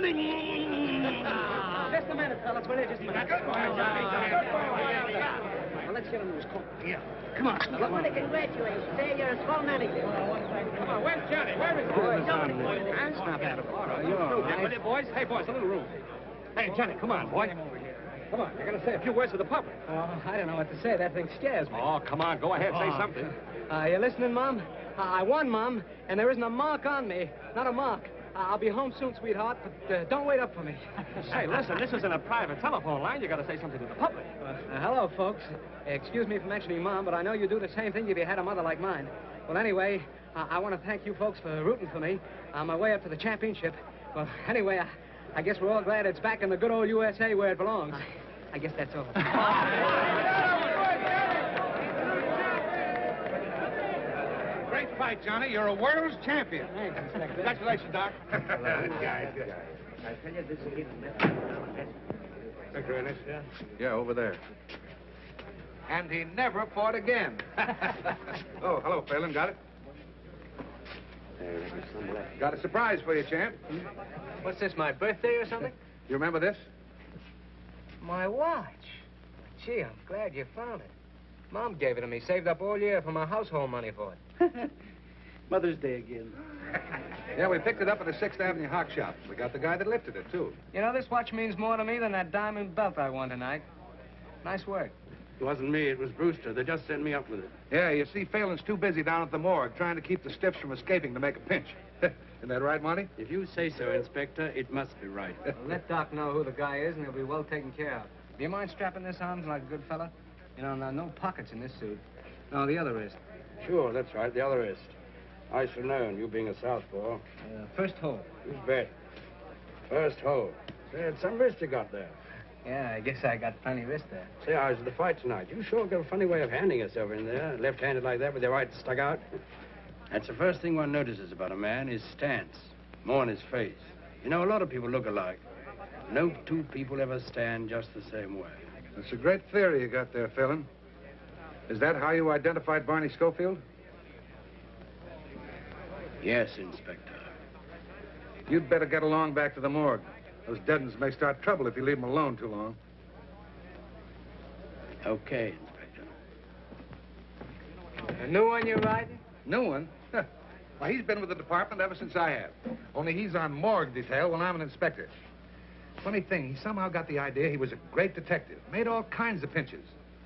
Johnny! Just a minute, fellas. Will you just a minute? Good boy, Johnny. Good boy. Well, let's get him to his coat. Yeah. Come on. Well, what a congratulations. Say, you're a swell manager. Come on, where's Johnny? Where is he? That's not bad. You're all right. Will you, boys? Hey, boys, a little room. Hey, Johnny, come on, boy. Come on, you're going to say a few words to the public. I don't know what to say. That thing scares me. Oh, come on, go ahead, say something. You listening, Mom? I won, Mom, and there isn't a mark on me. Not a mark. I'll be home soon, sweetheart, but don't wait up for me. Hey, listen, this isn't a private telephone line. You got to say something to the public. Hello, folks. Excuse me for mentioning Mom, but I know you'd do the same thing if you had a mother like mine. Well, anyway, I want to thank you folks for rooting for me on my way up to the championship. Well, anyway, I guess we're all glad it's back in the good old USA where it belongs. I guess that's all. Great fight, Johnny. You're a world's champion. Thanks, Inspector. Congratulations, Doc. Good guy. I tell you, this is Inspector Ennis? Yeah, over there. And he never fought again. Oh, hello, Phelan. Got it? Got a surprise for you, champ. What's this, my birthday or something? You remember this? My watch. Gee, I'm glad you found it. Mom gave it to me, saved up all year for my household money for it. Mother's Day again. Yeah, we picked it up at the 6th Avenue Hock Shop. We got the guy that lifted it, too. You know, this watch means more to me than that diamond belt I won tonight. Nice work. It wasn't me, it was Brewster. They just sent me up with it. Yeah, you see, Phelan's too busy down at the morgue trying to keep the stiffs from escaping to make a pinch. Isn't that right, Monty? If you say so, Inspector, it must be right. Well, let Doc know who the guy is, and he'll be well taken care of. Do you mind strapping this on like a good fella? You know, no pockets in this suit. No, the other wrist. Sure, that's right, the other wrist. I should know, and you being a southpaw. First hole. You bet. First hole. Say, it's some wrist you got there. Yeah, I guess I got plenty wrist there. Say, I was at the fight tonight. You sure got a funny way of handing yourself in there, left-handed like that with your right stuck out. That's the first thing one notices about a man, his stance, more in his face. You know, a lot of people look alike. No two people ever stand just the same way. That's a great theory you got there, Phelan. Is that how you identified Barney Schofield? Yes, Inspector. You'd better get along back to the morgue. Those dead ones may start trouble if you leave them alone too long. Okay, Inspector. A new one you're riding? New one? Well, he's been with the department ever since I have. Only he's on morgue detail when I'm an inspector. Funny thing, he somehow got the idea he was a great detective. Made all kinds of pinches.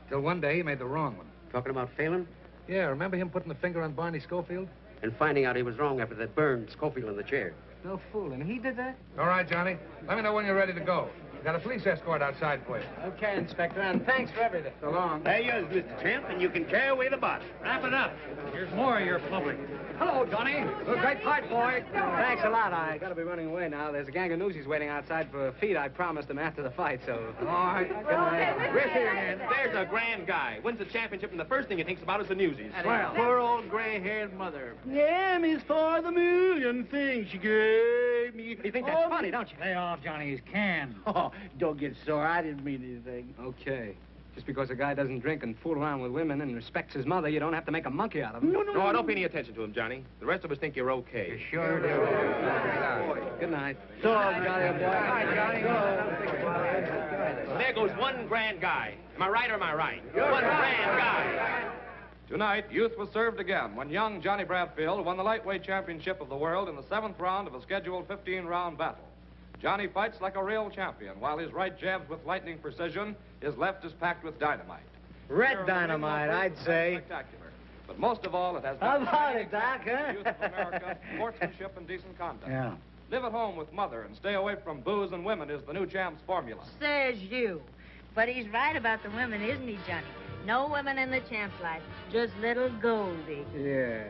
Till one day he made the wrong one. Talking about Phelan? Yeah, remember him putting the finger on Barney Schofield? And finding out he was wrong after that burned Schofield in the chair. No fooling. He did that? All right, Johnny. Let me know when you're ready to go. Got a police escort outside for you. Okay, Inspector, and thanks for everything. So long. There you is, Mr. Champ, and you can carry away the body. Wrap it up. Here's more of your public. Hello, Johnny. Great fight, boy. Thanks a lot. I gotta be running away now. There's a gang of newsies waiting outside for a feed I promised them after the fight, so... All right. Good night. We're here again. There's a grand guy. Wins the championship, and the first thing he thinks about is the newsies. Well, Poor old gray-haired mother. M is for the million things she gave me. You think that's funny, don't you? Lay off Johnny's can. Oh, don't get sore. I didn't mean anything. Okay. Just because a guy doesn't drink and fool around with women and respects his mother, you don't have to make a monkey out of him. No, don't pay any attention to him, Johnny. The rest of us think you're okay. Sure do. Good night. So long, Johnny, boy. Good night, Johnny. There goes one grand guy. Am I right or am I right? One grand guy. Tonight, youth was served again when young Johnny Bradfield won the lightweight championship of the world in the 7th round of a scheduled 15-round battle. Johnny fights like a real champion, while his right jabs with lightning precision, his left is packed with dynamite. Red dynamite, I'd say. Spectacular. But most of all, it has How been about it, Doc, huh? youth of America, sportsmanship and decent conduct. Yeah. Live at home with mother and stay away from booze and women is the new champ's formula. Says you. But he's right about the women, isn't he, Johnny? No women in the champ's life, just little Goldie. Yeah.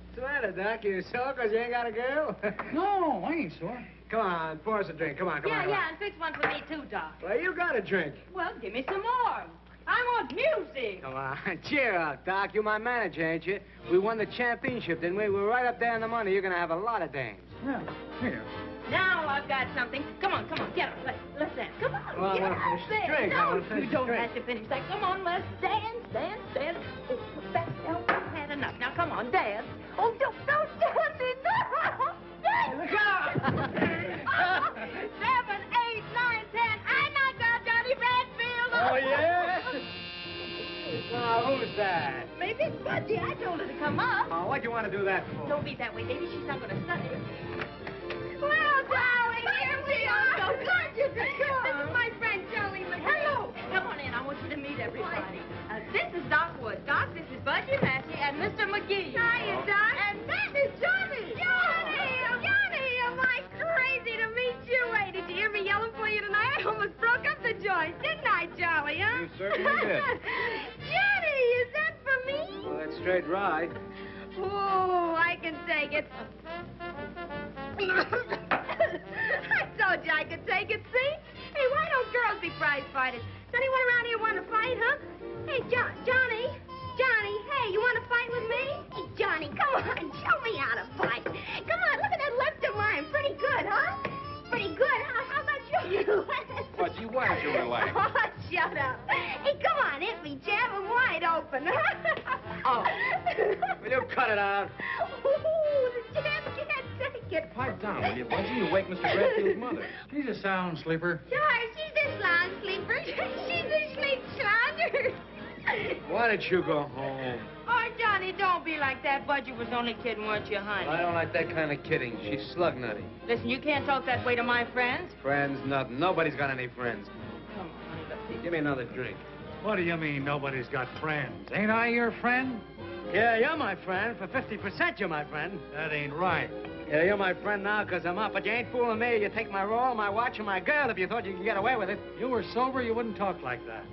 What's the matter, Doc? You sore because you ain't got a girl? No, I ain't sore. Come on, pour us a drink. Come on, come on. Yeah, and fix one for me, too, Doc. Well, you got a drink. Well, give me some more. I want music. Come on, cheer up, Doc. You're my manager, ain't you? We won the championship, didn't we? We're right up there in the money. You're going to have a lot of dames. Yeah, here. Now I've got something. Come on, get up. Let's dance. Come on, Well, I get want up. to finish the drink. I No, want to finish you the don't drink. have to finish that. Come on, let's dance. Oh, that's had enough. Now, come on, dance. Oh, don't dance it. No. Dance. Look out! 7, 8, 9, 10. I knocked out Johnny Bradfield. Oh, yeah? Now, who's that? Maybe it's Budgie. I told her to come up. Oh, what'd you want to do that for? Don't be that way, baby. She's not going to study. Well, darling, here we are. So glad you could come. This is my friend, Joey McGee. Hello. Come on in. I want you to meet everybody. This is Doc Wood. Doc, this is Budgie Massey and Mr. McGee. Hiya, Doc. And that is Johnny. Johnny, am I crazy to meet you? Hey, did you hear me yelling for you tonight? I almost broke up the joint, didn't I, Joey, huh? You certainly did. Johnny, is that for me? Well, that's straight right. Oh, I can take it. I told you I could take it, see? Hey, why don't girls be prize fighters? Does anyone around here want to fight, huh? Hey, Johnny, hey, you want to fight with me? Hey, Johnny, come on, show me how to fight. Come on, look at that left of mine. Pretty good, huh? Pretty good. How about you? Budgie, why don't you relax? Oh, shut up. Hey, come on, hit me, jab him wide open. Oh, will you cut it out? Ooh, the jab can't take it. Pipe down, will you, Budgie? You wake Mr. Bradfield's mother. She's a sound sleeper. Sure, she's a slouch sleeper. She's a sleep sloucher. Why don't you go home? Oh, Johnny, don't be like that. Budgie was only kidding, weren't you, honey? I don't like that kind of kidding. She's slug nutty. Listen, you can't talk that way to my friends. Friends, nothing. Nobody's got any friends. Come on, honey, let's see. Give me another drink. What do you mean nobody's got friends? Ain't I your friend? Yeah, you're my friend. For 50%, you're my friend. That ain't right. Yeah, you're my friend now because I'm up, but you ain't fooling me. You take my roll, my watch, and my girl if you thought you could get away with it. You were sober, you wouldn't talk like that.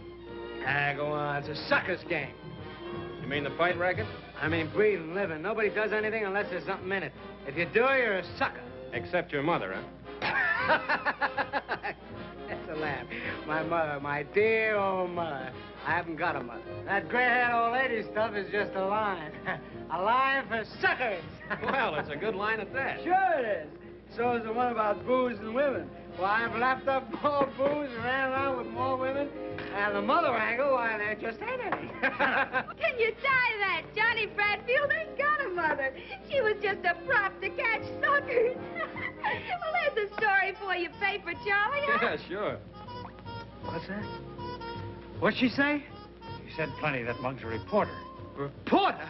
Ah, go on. It's a sucker's game. You mean the fight racket? I mean, breathing, living. Nobody does anything unless there's something in it. If you do, you're a sucker. Except your mother, huh? That's a laugh. My mother, my dear old mother. I haven't got a mother. That gray-haired old lady stuff is just a line. A line for suckers. Well, it's a good line at that. Sure it is. So is the one about booze and women. Why, I've lapped up more booze and ran around with more women. And the mother angle, why, there just ain't any. Can you tie that? Johnny Bradfield ain't got a mother. She was just a prop to catch suckers. Well, there's a story for you, paper, Charlie. Huh? Yeah, sure. What's that? What'd she say? You said plenty. That mug's a reporter. Reporter?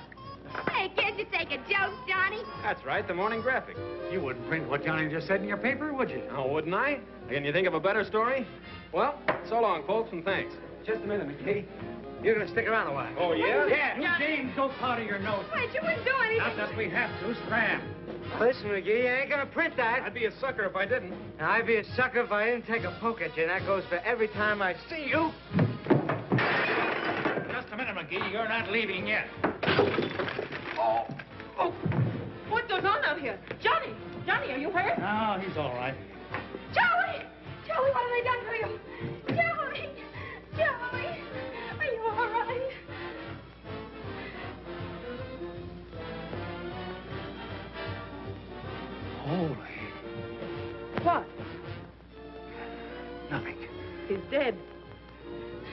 Hey, can't you take a joke, Johnny? That's right, the Morning Graphic. You wouldn't print what Johnny just said in your paper, would you? Oh, wouldn't I? Can you think of a better story? Well, so long, folks, and thanks. Just a minute, McKee. You're gonna stick around a while. Oh, yeah? Yeah. James, don't powder your nose. Wait, you wouldn't do anything. Not that we have to. Scram. Listen, McGee, you ain't gonna print that. I'd be a sucker if I didn't. Now, I'd be a sucker if I didn't take a poke at you, and that goes for every time I see you. Just a minute, McGee. You're not leaving yet. Oh, what goes on out here? Johnny, are you hurt? No, he's all right. Joey, what have they done to you? Joey, are you all right? Holy. What? Nothing. He's dead.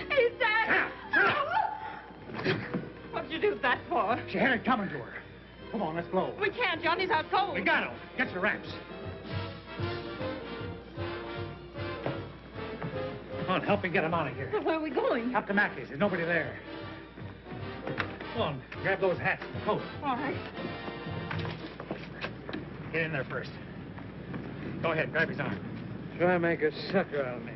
He's dead. What'd you do that for? She had it coming to her. Come on, let's blow. We can't. Johnny's out cold. We got him. Get your wraps. Come on, help me get him out of here. Well, where are we going? Up to Mackey's. There's nobody there. Come on, grab those hats and coat. All right. Get in there first. Go ahead, grab his arm. Try to make a sucker out of me.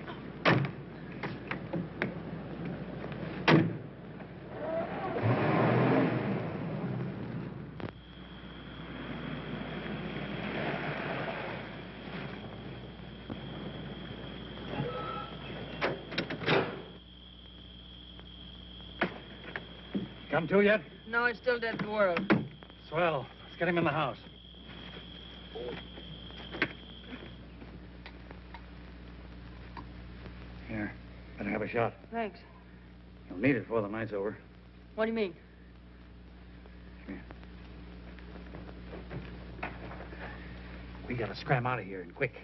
Come to yet? No, it's still dead to the world. Swell. Let's get him in the house. Here, better have a shot. Thanks. You'll need it before the night's over. What do you mean? Here. We gotta scram out of here and quick.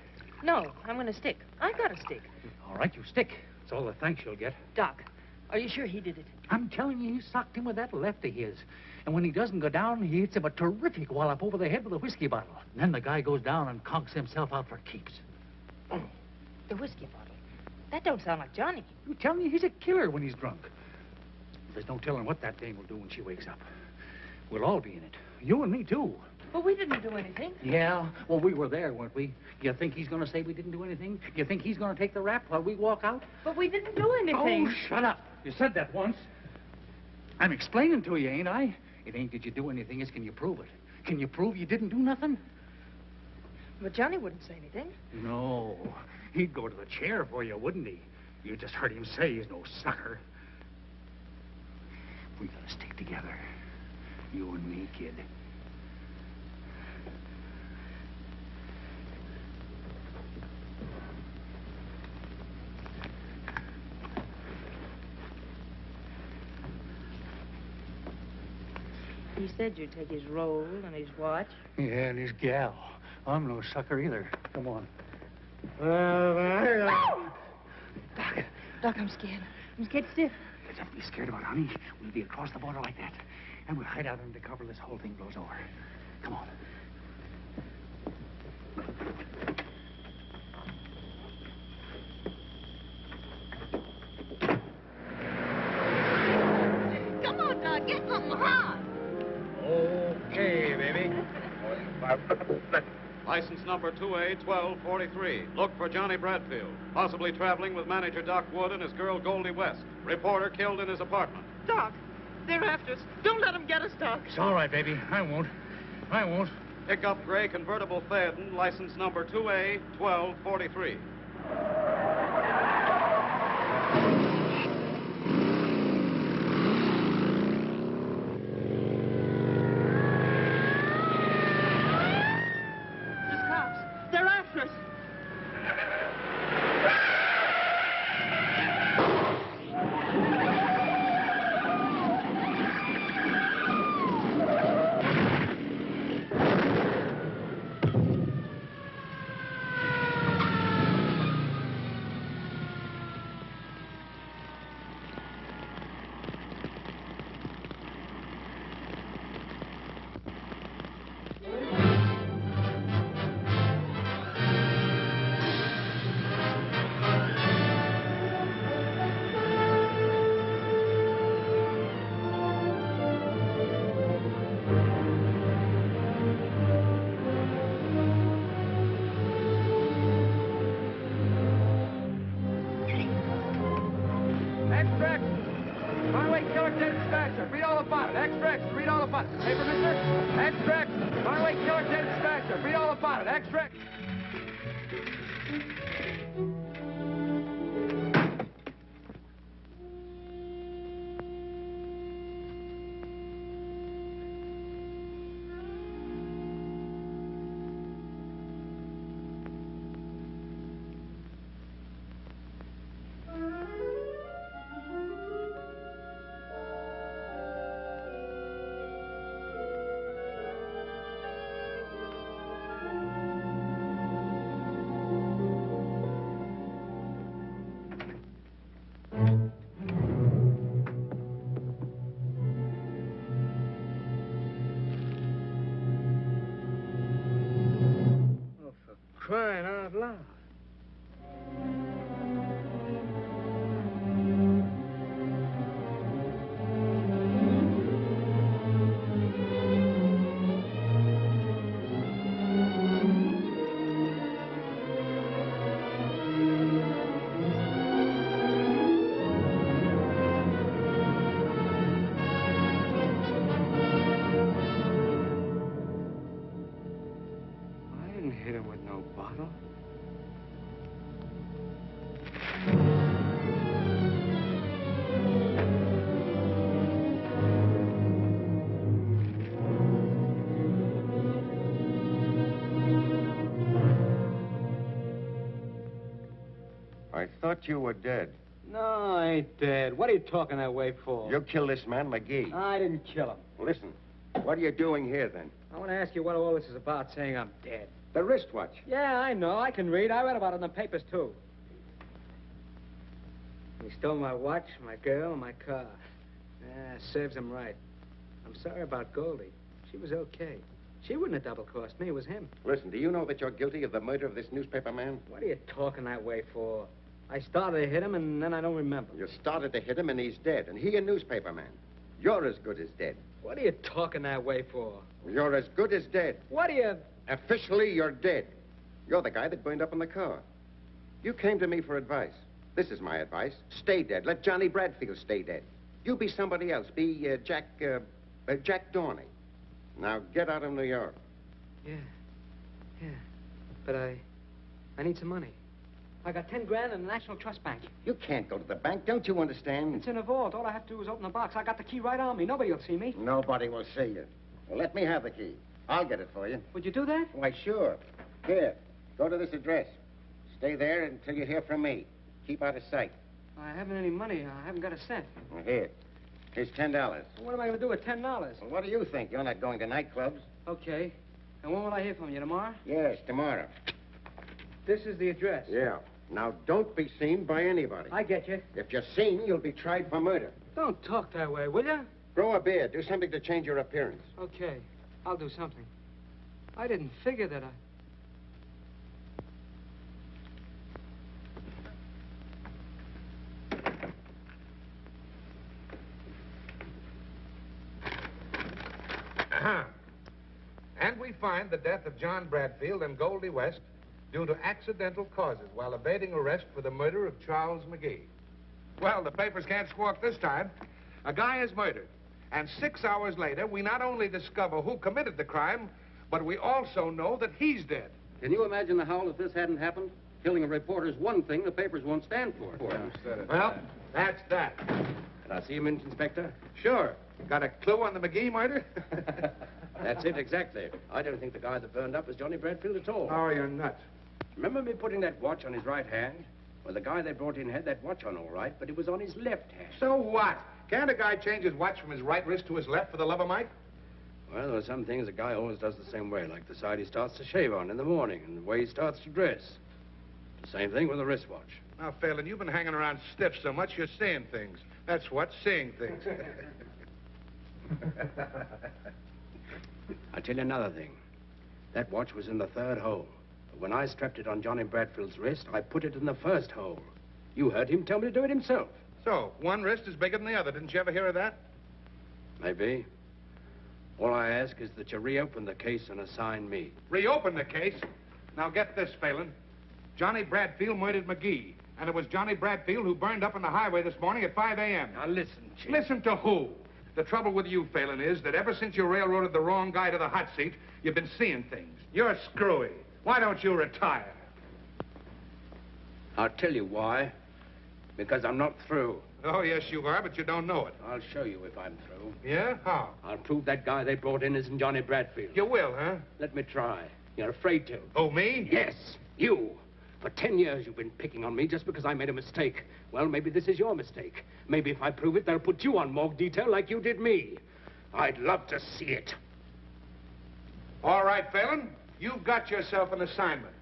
No, I'm gonna stick. I got a stick. All right, you stick. It's all the thanks you'll get. Doc, are you sure he did it? I'm telling you, he socked him with that left of his. And when he doesn't go down, he hits him a terrific wallop over the head with a whiskey bottle. And then the guy goes down and conks himself out for keeps. The whiskey bottle. That don't sound like Johnny. I'm telling you, he's a killer when he's drunk. There's no telling what that dame will do when she wakes up. We'll all be in it. You and me, too. But we didn't do anything. Yeah, well, we were there, weren't we? You think he's going to say we didn't do anything? You think he's going to take the rap while we walk out? But we didn't do anything. Oh, shut up. You said that once. I'm explaining to you, ain't I? It ain't did you do anything, it's can you prove it? Can you prove you didn't do nothing? But Johnny wouldn't say anything. No. He'd go to the chair for you, wouldn't he? You just heard him say he's no sucker. We gotta stick together. You and me, kid. He said you'd take his roll and his watch. Yeah, and his gal. I'm no sucker either. Come on. Doc, I'm scared. I'm scared stiff. Don't be scared about it, honey. We'll be across the border like that. And we'll hide out under cover this whole thing blows over. Come on. Come on, Doc. Get something hot. Okay, baby. License number 2A1243. Look for Johnny Bradfield, possibly traveling with manager Doc Wood and his girl Goldie West. Reporter killed in his apartment. Doc, they're after us. Don't let them get us, Doc. It's all right, baby. I won't. I won't. Pick up gray convertible Phaeton, license number 2A1243. They're after us. Crying out loud. Hit him with no bottle. I thought you were dead. No, I ain't dead. What are you talking that way for? You killed this man, McGee. I didn't kill him. Listen, what are you doing here, then? I want to ask you what all this is about, saying I'm dead. The wristwatch. Yeah, I know. I can read. I read about it in the papers, too. He stole my watch, my girl, and my car. Yeah, serves him right. I'm sorry about Goldie. She was okay. She wouldn't have double-crossed me. It was him. Listen, do you know that you're guilty of the murder of this newspaper man? What are you talking that way for? I started to hit him, and then I don't remember. You started to hit him, and he's dead. And he a newspaper man. You're as good as dead. What are you talking that way for? You're as good as dead. What are you... Officially, you're dead. You're the guy that burned up in the car. You came to me for advice. This is my advice. Stay dead. Let Johnny Bradfield stay dead. You be somebody else. Be Jack Dorney. Now, get out of New York. Yeah. But I need some money. I got 10 grand in the National Trust Bank. You can't go to the bank. Don't you understand? It's in a vault. All I have to do is open the box. I got the key right on me. Nobody will see me. Nobody will see you. Well, let me have the key. I'll get it for you. Would you do that? Why, sure. Here, go to this address. Stay there until you hear from me. Keep out of sight. I haven't any money. I haven't got a cent. Well, here. Here's $10. What am I going to do with $10? Well, what do you think? You're not going to nightclubs. Okay. And when will I hear from you? Tomorrow? Yes, tomorrow. This is the address. Yeah. Now, don't be seen by anybody. I get you. If you're seen, you'll be tried for murder. Don't talk that way, will you? Grow a beard. Do something to change your appearance. Okay. I'll do something. I didn't figure that And we find the death of John Bradfield and Goldie West due to accidental causes while evading arrest for the murder of Charles McGee. Well, the papers can't squawk this time. A guy is murdered. And 6 hours later, we not only discover who committed the crime, but we also know that he's dead. Can you imagine the howl if this hadn't happened? Killing a reporter's one thing the papers won't stand for. Well, that's that. Can I see him, Inspector? Sure. Got a clue on the McGee murder? That's it, exactly. I don't think the guy that burned up was Johnny Bradfield at all. Oh, you're nuts. Remember me putting that watch on his right hand? Well, the guy they brought in had that watch on all right, but it was on his left hand. So what? Can't a guy change his watch from his right wrist to his left, for the love of Mike? Well, there are some things a guy always does the same way, like the side he starts to shave on in the morning and the way he starts to dress. The same thing with a wristwatch. Now, Phelan, you've been hanging around stiff so much you're seeing things. That's what, seeing things. I'll tell you another thing. That watch was in the third hole. But when I strapped it on Johnny Bradfield's wrist, I put it in the first hole. You heard him tell me to do it himself. So, one wrist is bigger than the other. Didn't you ever hear of that? Maybe. All I ask is that you reopen the case and assign me. Reopen the case? Now, get this, Phelan. Johnny Bradfield murdered McGee. And it was Johnny Bradfield who burned up on the highway this morning at 5 a.m. Now, listen, Chief. Listen to who? The trouble with you, Phelan, is that ever since you railroaded the wrong guy to the hot seat, you've been seeing things. You're screwy. Why don't you retire? I'll tell you why. Because I'm not through. Oh, yes, you are, but you don't know it. I'll show you if I'm through. Yeah? How? I'll prove that guy they brought in isn't Johnny Bradfield. You will, huh? Let me try. You're afraid to. Oh, me? Yes, you. For 10 years you've been picking on me just because I made a mistake. Well, maybe this is your mistake. Maybe if I prove it, they'll put you on morgue detail like you did me. I'd love to see it. All right, Phelan. You've got yourself an assignment.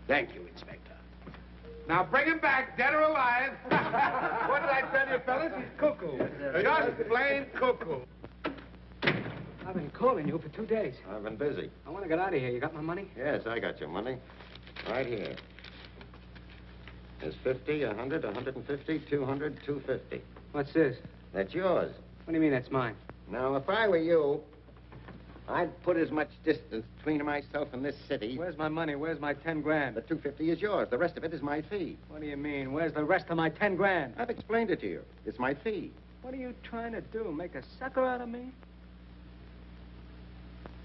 Thank you, Inspector. Now bring him back, dead or alive. What did I tell you, fellas? He's cuckoo. Just plain cuckoo. I've been calling you for 2 days. I've been busy. I want to get out of here. You got my money? Yes, I got your money. Right here. There's 50, 100, 150, 200, 250. What's this? That's yours. What do you mean that's mine? Now, if I were you, I'd put as much distance between myself and this city. Where's my money? Where's my 10 grand? The 250 is yours. The rest of it is my fee. What do you mean? Where's the rest of my 10 grand? I've explained it to you. It's my fee. What are you trying to do? Make a sucker out of me?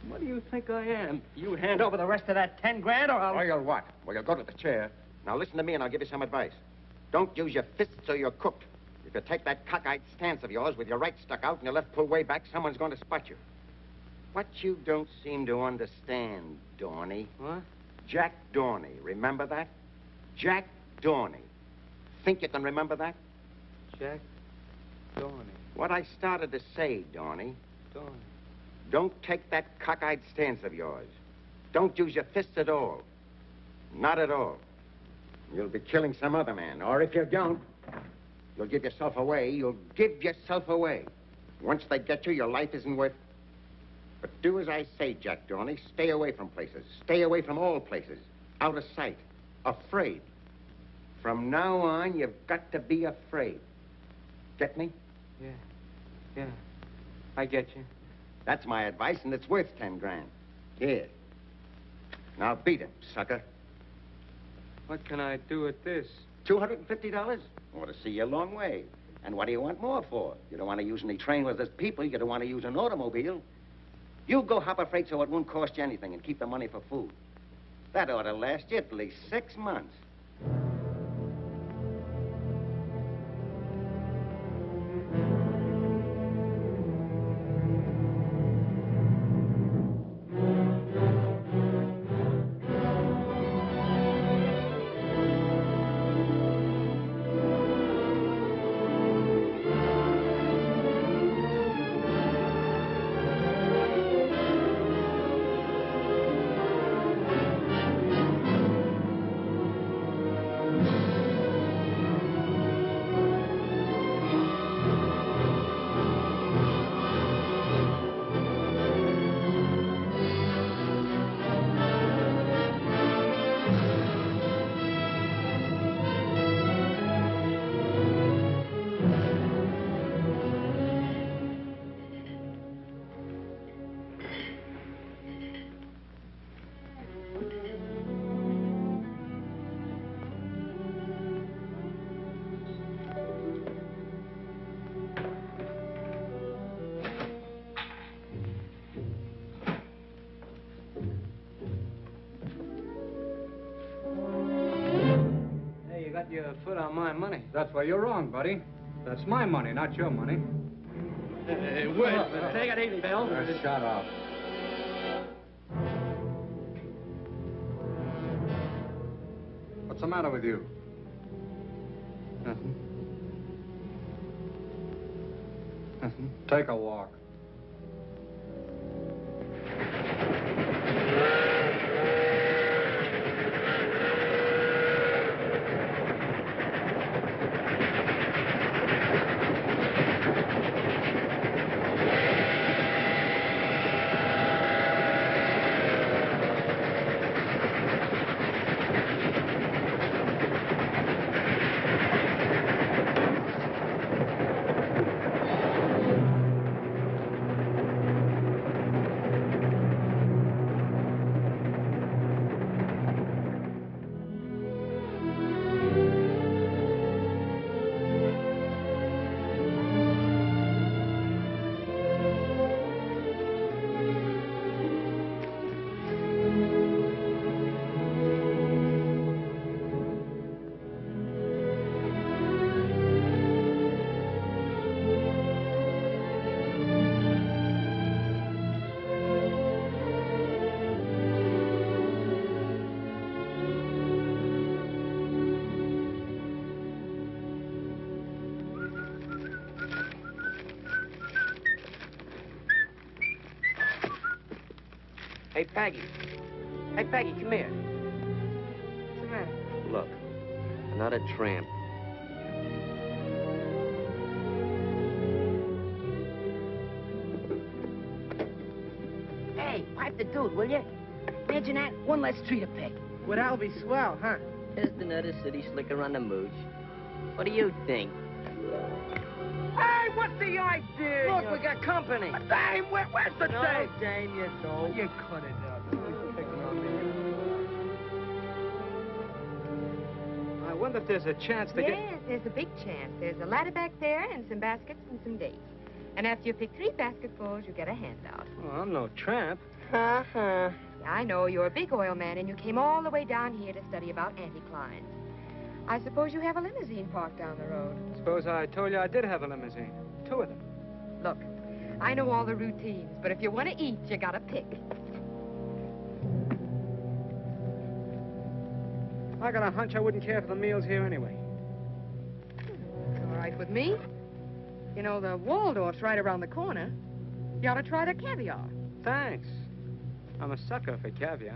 What do you think I am? You hand over the rest of that 10 grand or I'll... Or you'll what? Well, you'll go to the chair. Now, listen to me and I'll give you some advice. Don't use your fists or you're cooked. If you take that cockeyed stance of yours with your right stuck out and your left pulled way back, someone's going to spot you. What you don't seem to understand, Dorney. What? Jack Dorney. Remember that? Jack Dorney. Think you can remember that? Jack Dorney. What I started to say, Dorney. Dorney. Don't take that cockeyed stance of yours. Don't use your fists at all. Not at all. You'll be killing some other man. Or if you don't, you'll give yourself away. You'll give yourself away. Once they get you, your life isn't worth... But do as I say, Jack Dorney. Stay away from places. Stay away from all places. Out of sight. Afraid. From now on, you've got to be afraid. Get me? Yeah. I get you. That's my advice, and it's worth 10 grand. Here. Now beat him, sucker. What can I do with this? $250? Ought to see you a long way. And what do you want more for? You don't want to use any train where there's people. You don't want to use an automobile. You go hop a freight so it won't cost you anything and keep the money for food. That ought to last you at least 6 months. Your foot on my money. That's where you're wrong, buddy. That's my money, not your money. Hey, wait. Take it easy, Bill. Shut up. What's the matter with you? Nothing. Take a walk. Hey, Peggy. Hey, Peggy, come here. What's the matter? Look, another tramp. Hey, pipe the dude, will you? Imagine that. One less tree to pick. Well, that'll be swell, huh? Just another city slicker on the mooch. What do you think? Hey, what's the idea? Look, we got company. Dame, where's the No, dame? Dame, you don't. You cut it out. Somebody's picking on me. I wonder if there's a chance to get... Yes, there's a big chance. There's a ladder back there and some baskets and some dates. And after you pick 3 basketfuls, you get a handout. Oh, I'm no tramp. Uh-huh. Yeah, I know. You're a big oil man, and you came all the way down here to study about anticlines. I suppose you have a limousine parked down the road. Suppose I told you I did have a limousine. 2 of them. Look, I know all the routines, but if you want to eat, you gotta pick. I got a hunch I wouldn't care for the meals here anyway. All right with me. You know, the Waldorf's right around the corner. You ought to try the caviar. Thanks. I'm a sucker for caviar.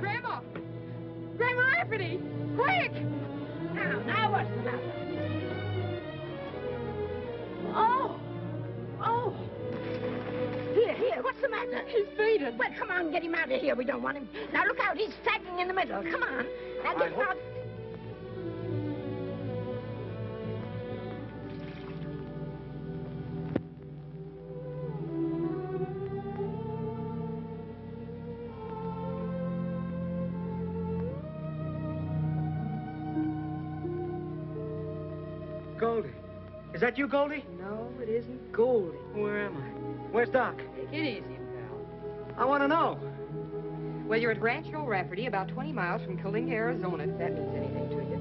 Grandma! Grandma Anthony! Quick! Now what's the matter? Oh! Here, what's the matter? He's bleeding. Well, come on, get him out of here. We don't want him. Now, look out, he's sagging in the middle. Come on. Now, get out. Goldie. Is that you, Goldie? No, it isn't Goldie. Where am I? Where's Doc? Take it easy, pal. I want to know. Well, you're at Rancho Rafferty, about 20 miles from Kalinga, Arizona, if that means anything to you.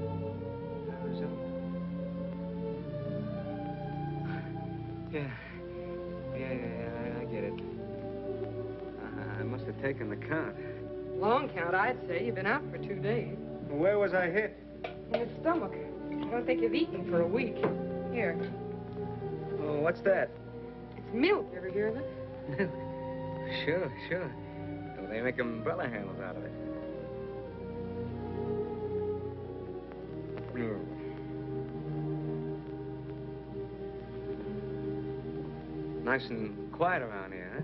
Yeah, I get it. I must have taken the count. Long count, I'd say. You've been out for 2 days. Where was I hit? In the stomach. I don't think you've eaten for a week. Here. Oh, what's that? It's milk. Ever hear of it? Sure. Well, they make umbrella handles out of it. Nice and quiet around here, huh?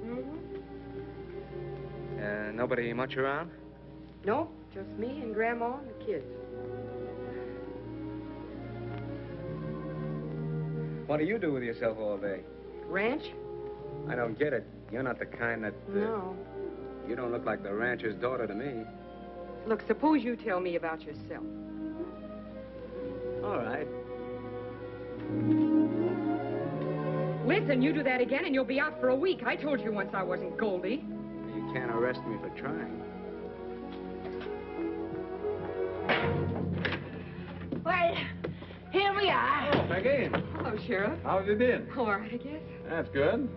Mm-hmm. Nobody much around? No, just me and Grandma and the kids. What do you do with yourself all day? Ranch? I don't get it. You're not the kind that... No. You don't look like the rancher's daughter to me. Look, suppose you tell me about yourself. All right. Listen, you do that again and you'll be out for a week. I told you once I wasn't Goldie. You can't arrest me for trying. Well, here we are. Oh, Peggy. Hello, Sheriff. How have you been? All right, I guess. That's good.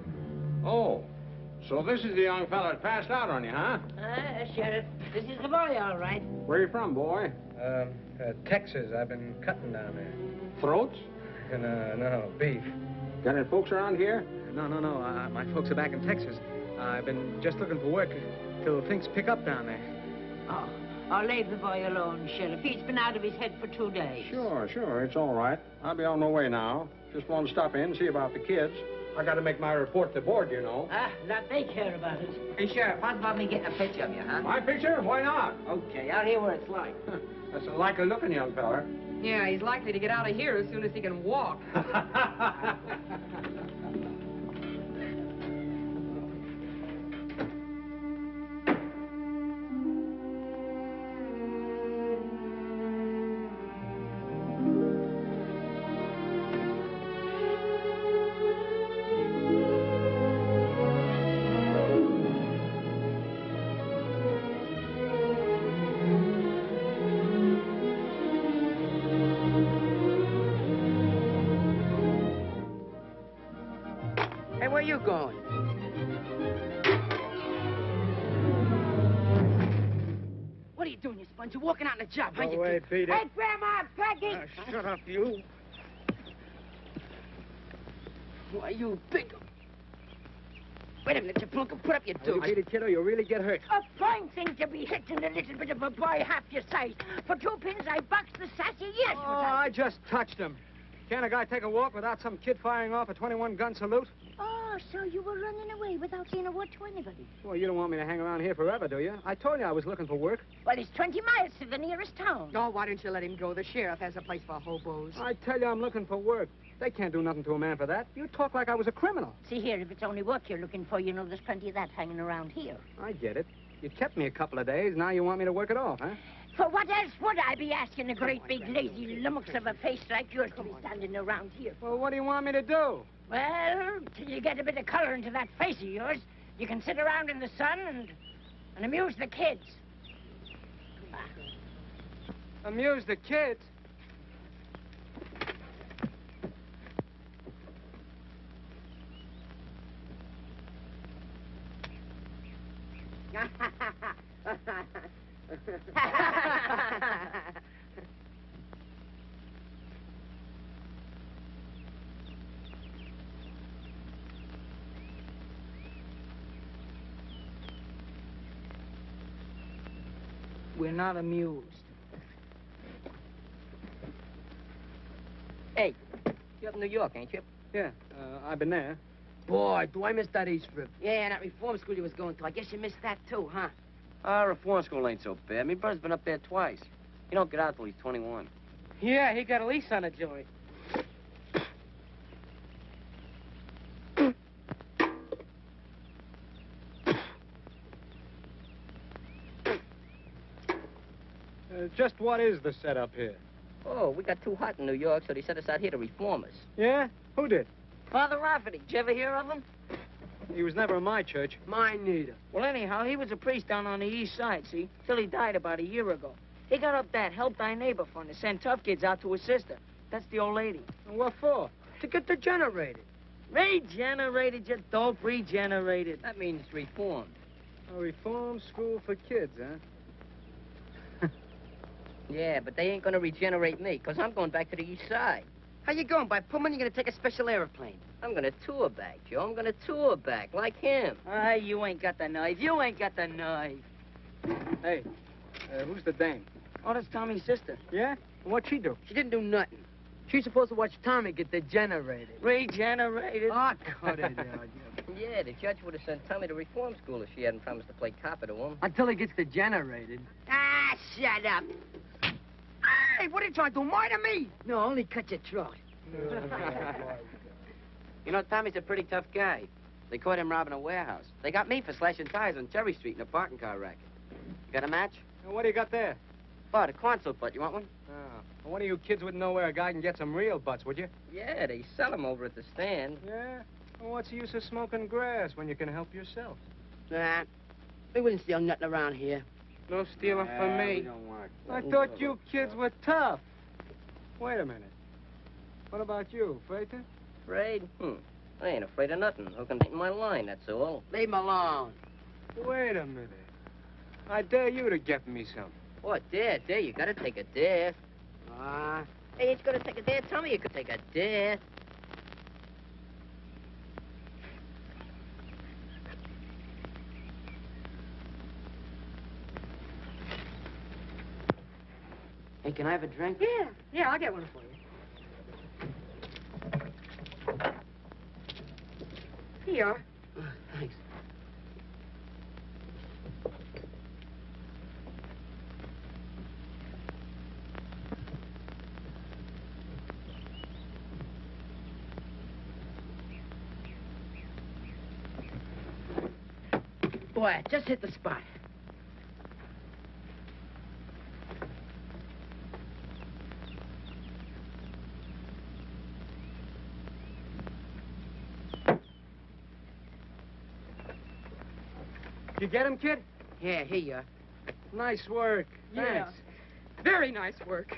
Oh, so this is the young fella that passed out on you, huh? Sheriff, this is the boy, all right. Where are you from, boy? Texas. I've been cutting down there. Throats? No, beef. Got any folks around here? No. My folks are back in Texas. I've been just looking for work till things pick up down there. Oh, leave the boy alone, Sheriff. He's been out of his head for 2 days. Sure. It's all right. I'll be on my way now. Just want to stop in and see about the kids. I got to make my report to board, you know. Not they care about it. Hey, Sheriff, how's about me getting a picture of you, huh? My picture? Why not? Okay, out here where it's like. That's a likely-looking young fella. Yeah, he's likely to get out of here as soon as he can walk. Hey, where you going? What are you doing, you sponge? You're walking out on the job, huh? Go away, Peter. Hey, Grandma, Peggy! Shut up, you. Why, you big... Wait a minute, you punk, put up your You dukes. beat it, kiddo, you'll really get hurt. A fine thing to be hitting a little bit of a boy half your size. For 2 pins, I boxed the sassy years. Oh, I just touched him. Can't a guy take a walk without some kid firing off a 21-gun salute? Oh, so you were running away without saying a word to anybody. Well, you don't want me to hang around here forever, do you? I told you I was looking for work. Well, it's 20 miles to the nearest town. Oh, why don't you let him go? The sheriff has a place for hobos. I tell you I'm looking for work. They can't do nothing to a man for that. You talk like I was a criminal. See here, if it's only work you're looking for, you know there's plenty of that hanging around here. I get it. You kept me a couple of days. Now you want me to work it off, huh? For what else would I be asking a great big lazy lummox of a face like yours to be standing around here? Well, what do you want me to do? Well, till you get a bit of color into that face of yours, you can sit around in the sun and amuse the kids. Amuse the kids? We're not amused. Hey, you're up in New York, ain't you? Yeah, I've been there. Boy, do I miss that East Rib. Yeah, and that reform school you was going to. I guess you missed that, too, huh? Our reform school ain't so bad. My brother's been up there twice. He don't get out till he's 21. Yeah, he got a lease on a joint. Just what is the setup here? Oh, we got too hot in New York, so they sent us out here to reform us. Yeah? Who did? Father Rafferty. Did you ever hear of him? He was never in my church. Mine neither. Well, anyhow, he was a priest down on the east side, see? Till he died about a year ago. He got up that Help Thy Neighbor fund to send tough kids out to his sister. That's the old lady. And what for? To get degenerated. Regenerated, you dope, regenerated. That means reformed. A reform school for kids, huh? Yeah, but they ain't gonna regenerate me, because I'm going back to the east side. How you going? By Pullman, you're gonna take a special airplane. I'm gonna tour back, Joe. I'm gonna tour back, like him. Ah, you ain't got the knife. You ain't got the knife. Hey, who's the dame? Oh, that's Tommy's sister. Yeah? What'd she do? She didn't do nothing. She's supposed to watch Tommy get degenerated. Regenerated? Oh, cut it out. Yeah, the judge would have sent Tommy to reform school if she hadn't promised to play copper to him. Until he gets degenerated. Ah, shut up. Hey, what are you trying to do, murder me? No, only cut your throat. You know, Tommy's a pretty tough guy. They caught him robbing a warehouse. They got me for slashing tires on Cherry Street in a parking car racket. You got a match? And what do you got there? Oh, the corn soup butt. You want one? Oh. Well, one of you kids wouldn't know where a guy can get some real butts, would you? Yeah, they sell them over at the stand. Yeah? Well, what's the use of smoking grass when you can help yourself? Nah, we wouldn't steal nothing around here. No stealing from me. I thought you kids were tough. Wait a minute. What about you, Frater? Afraid? I ain't afraid of nothing. Who can take my line, that's all. Leave him alone. Wait a minute. I dare you to get me some. What, dare? You gotta take a dare. Hey, ain't you gonna take a dare? Tell me you could take a dare. Hey, can I have a drink? Yeah, I'll get one for you. Here you are. Thanks. Boy, I just hit the spot. You get him, kid? Yeah, here you are. Nice work. Yeah. Thanks. Very nice work.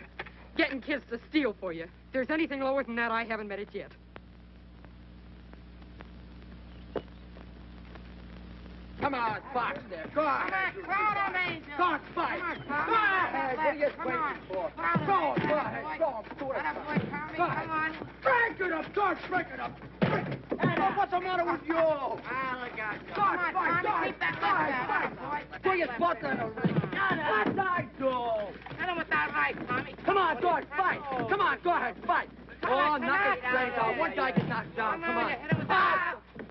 Getting kids to steal for you. If there's anything lower than that, I haven't met it yet. Come on, Fox there. Go on. Go on, Fox. Go ahead. What are you waiting for? Go ahead. Go on. Do it. Go on. Crank it up. Go on, crank it up. Hey, what's the matter with you? Look out. Go on, Fox. Go on. Put your butt in the ring. What I do? Hit him with that right, Tommy. Come on, go on, fight. Come on, go ahead, fight. Oh, knock his brains out. One guy gets knocked down. Come on.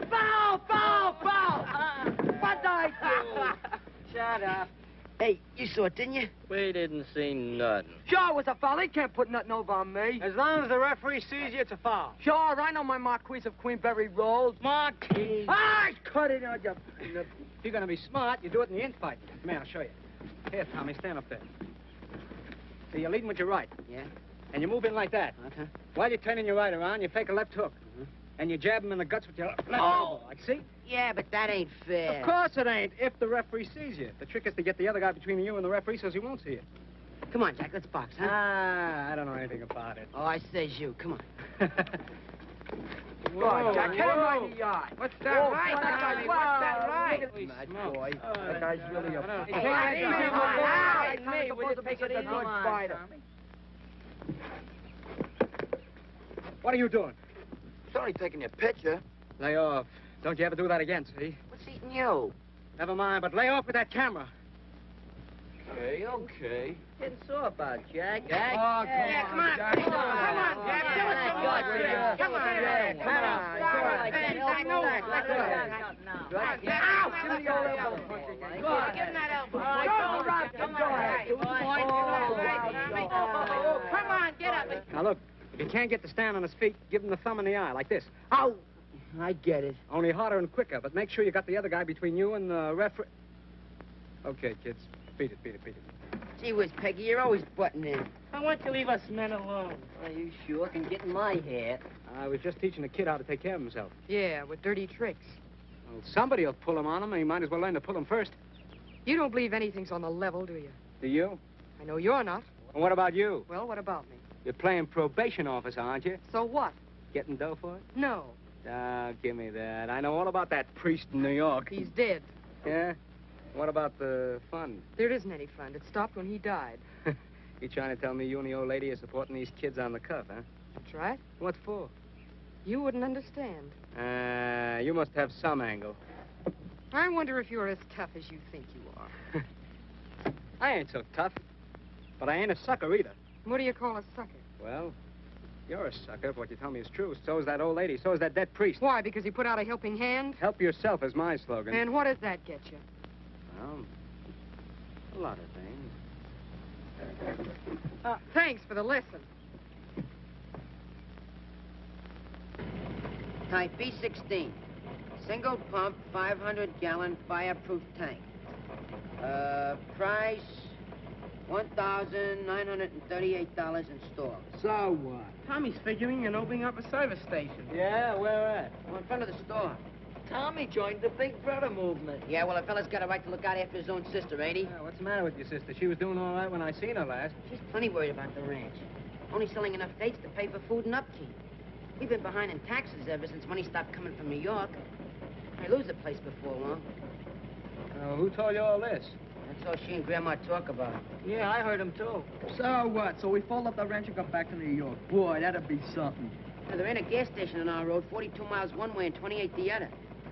Foul! What I do? Shut up. Hey, you saw it, didn't you? We didn't see nothing. Sure, it was a foul. He can't put nothing over on me. As long as the referee sees you, it's a foul. Sure, I know my Marquise of Queenberry rolls. Marquis. I cut it on you. If you're going to be smart, you do it in the infight. Come here, I'll show you. Here, Tommy, stand up there. So you're leading with your right. Yeah? And you move in like that. Okay. While you're turning your right around, you fake a left hook. And you jab him in the guts with your left elbow. Like, see? Yeah, but that ain't fair. Of course it ain't, if the referee sees you. The trick is to get the other guy between you and the referee so he won't see you. Come on, Jack, let's box, huh? I don't know anything about it. Oh, I says you. Come on. Whoa, Go on, Jack. Hit him right in the eye. What's that right, Tommy? What's that right? Mad boy. That guy's really a... Take Hey, it easy, me. We're supposed to be a good fighter. What are you doing? Sorry taking your picture. Lay off. Don't you ever do that again, see? What's eating you? Never mind, but lay off with that camera. Okay. Getting sore about Jack. Jack? Oh, Come on, Jack. Come on, Jack. Do it some more tricks. Come on, Jack. Come on. I know it. Ow! Give me your elbow. Give him that elbow. Go, Rob. Come on, get up. Now, look, if you can't get the stand on his feet, give him the thumb in the eye, like this. Ow! I get it. Only harder and quicker, but make sure you got the other guy between you and the referee. Okay, kids. Beat it. Gee whiz, Peggy, you're always butting in. I want to leave us men alone. Well, you sure can get in my hair. I was just teaching the kid how to take care of himself. Yeah, with dirty tricks. Well, somebody will pull him on him, and he might as well learn to pull him first. You don't believe anything's on the level, do you? Do you? I know you're not. And what about you? Well, what about me? You're playing probation officer, aren't you? So what? Getting dough for it? No. Give me that. I know all about that priest in New York. He's dead. Yeah? What about the fund? There isn't any fund. It stopped when he died. You trying to tell me you and the old lady are supporting these kids on the cuff, huh? That's right. What for? You wouldn't understand. You must have some angle. I wonder if you're as tough as you think you are. I ain't so tough. But I ain't a sucker either. What do you call a sucker? Well, you're a sucker if what you tell me is true. So is that old lady. So is that dead priest. Why? Because he put out a helping hand? Help yourself is my slogan. And what does that get you? Well, a lot of things. Thanks for the lesson. Type B16. Single pump, 500-gallon fireproof tank. Price, $1,938 installed. So what? Tommy's figuring on opening up a service station. Yeah, where at? Well, in front of the store. Tommy joined the Big Brother movement. Yeah, well, a fella's got a right to look out after his own sister, ain't he? Yeah, what's the matter with your sister? She was doing all right when I seen her last. She's plenty worried about the ranch. Only selling enough dates to pay for food and upkeep. We've been behind in taxes ever since money stopped coming from New York. I lose the place before long. Who told you all this? That's all she and Grandma talk about. Yeah, I heard him, too. So what? So we fold up the ranch and come back to New York. Boy, that'd be something. Now, there ain't a gas station on our road, 42 miles one way and 28 the other.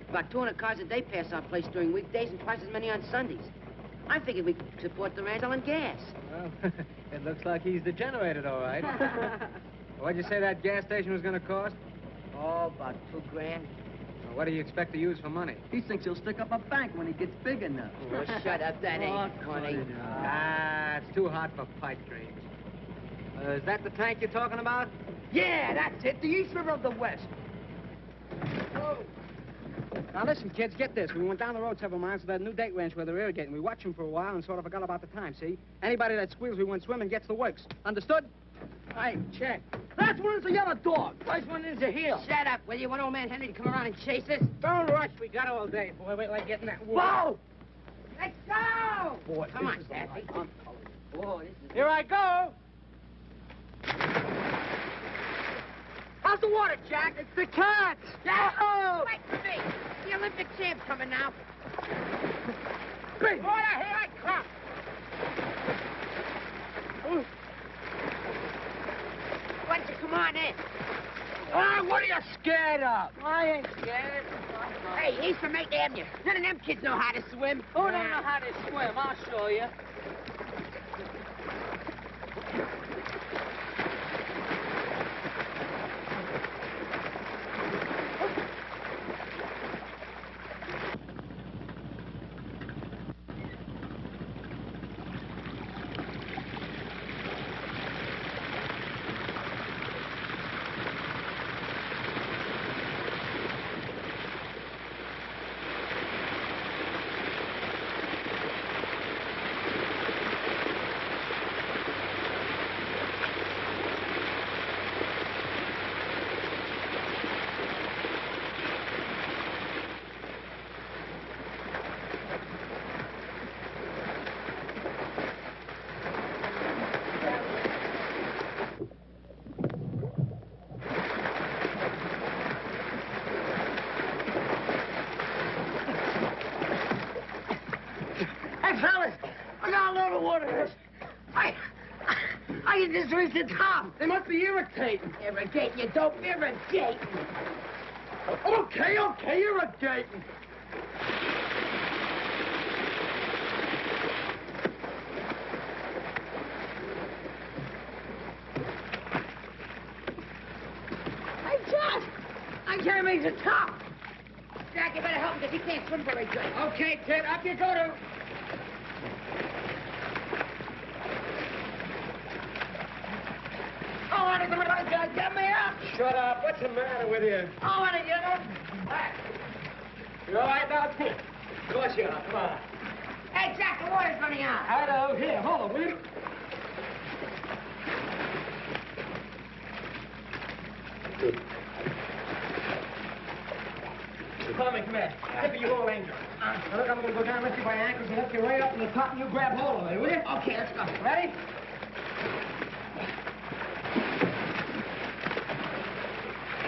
About 200 cars a day pass our place during weekdays and twice as many on Sundays. I figured we could support the ranch selling gas. Well, it looks like he's degenerated, all right. What'd you say that gas station was going to cost? Oh, about $2 grand. Well, what do you expect to use for money? He thinks he'll stick up a bank when he gets big enough. Oh, shut up. That ain't funny. It's too hot for pipe dreams. Is that the tank you're talking about? Yeah, that's it. The East River of the West. Oh. Now, listen, kids, get this. We went down the road several miles to that new date ranch where they're irrigating. We watched them for a while and sort of forgot about the time, see? Anybody that squeals we went swimming gets the works. Understood? Hey, check. Last one is a yellow dog. First one is a heel. Shut up, will you? Want old man Henry to come around and chase us? Don't rush. We got all day, boy. Wait till I get in that water. Whoa! Let's go! Boy, come on, Daffy. Whoa, this is... Here I go. How's the water, Jack? It's the cat. Yahoo! Wait for me. The Olympic champ's coming now. Big water, here I come. Why don't you come on in? Ah, what are you scared of? I ain't scared. Hey, he's from 8th Avenue. None of them kids know how to swim. Who don't know how to swim? I'll show you. I can just reach the top. They must be irritating. Irrigating, you dope. Irrigating. Okay, irrigating. Jeremy's a top. Jack, you better help him because he can't swim very good. Okay, Ted, up you go to... Oh, I want to get me up. Shut up. What's the matter with you? I want to get up. You all right now, Ted? Of course you are. Come on. Hey, Jack, the water's running out. Hello. Here, hold on, will you? Tommy, come here. Tip of your old angel. Now, look, I'm going to go down, lift you by your ankles, and lift you right up to the top, and you grab hold of it, will you? Okay, let's go. Ready?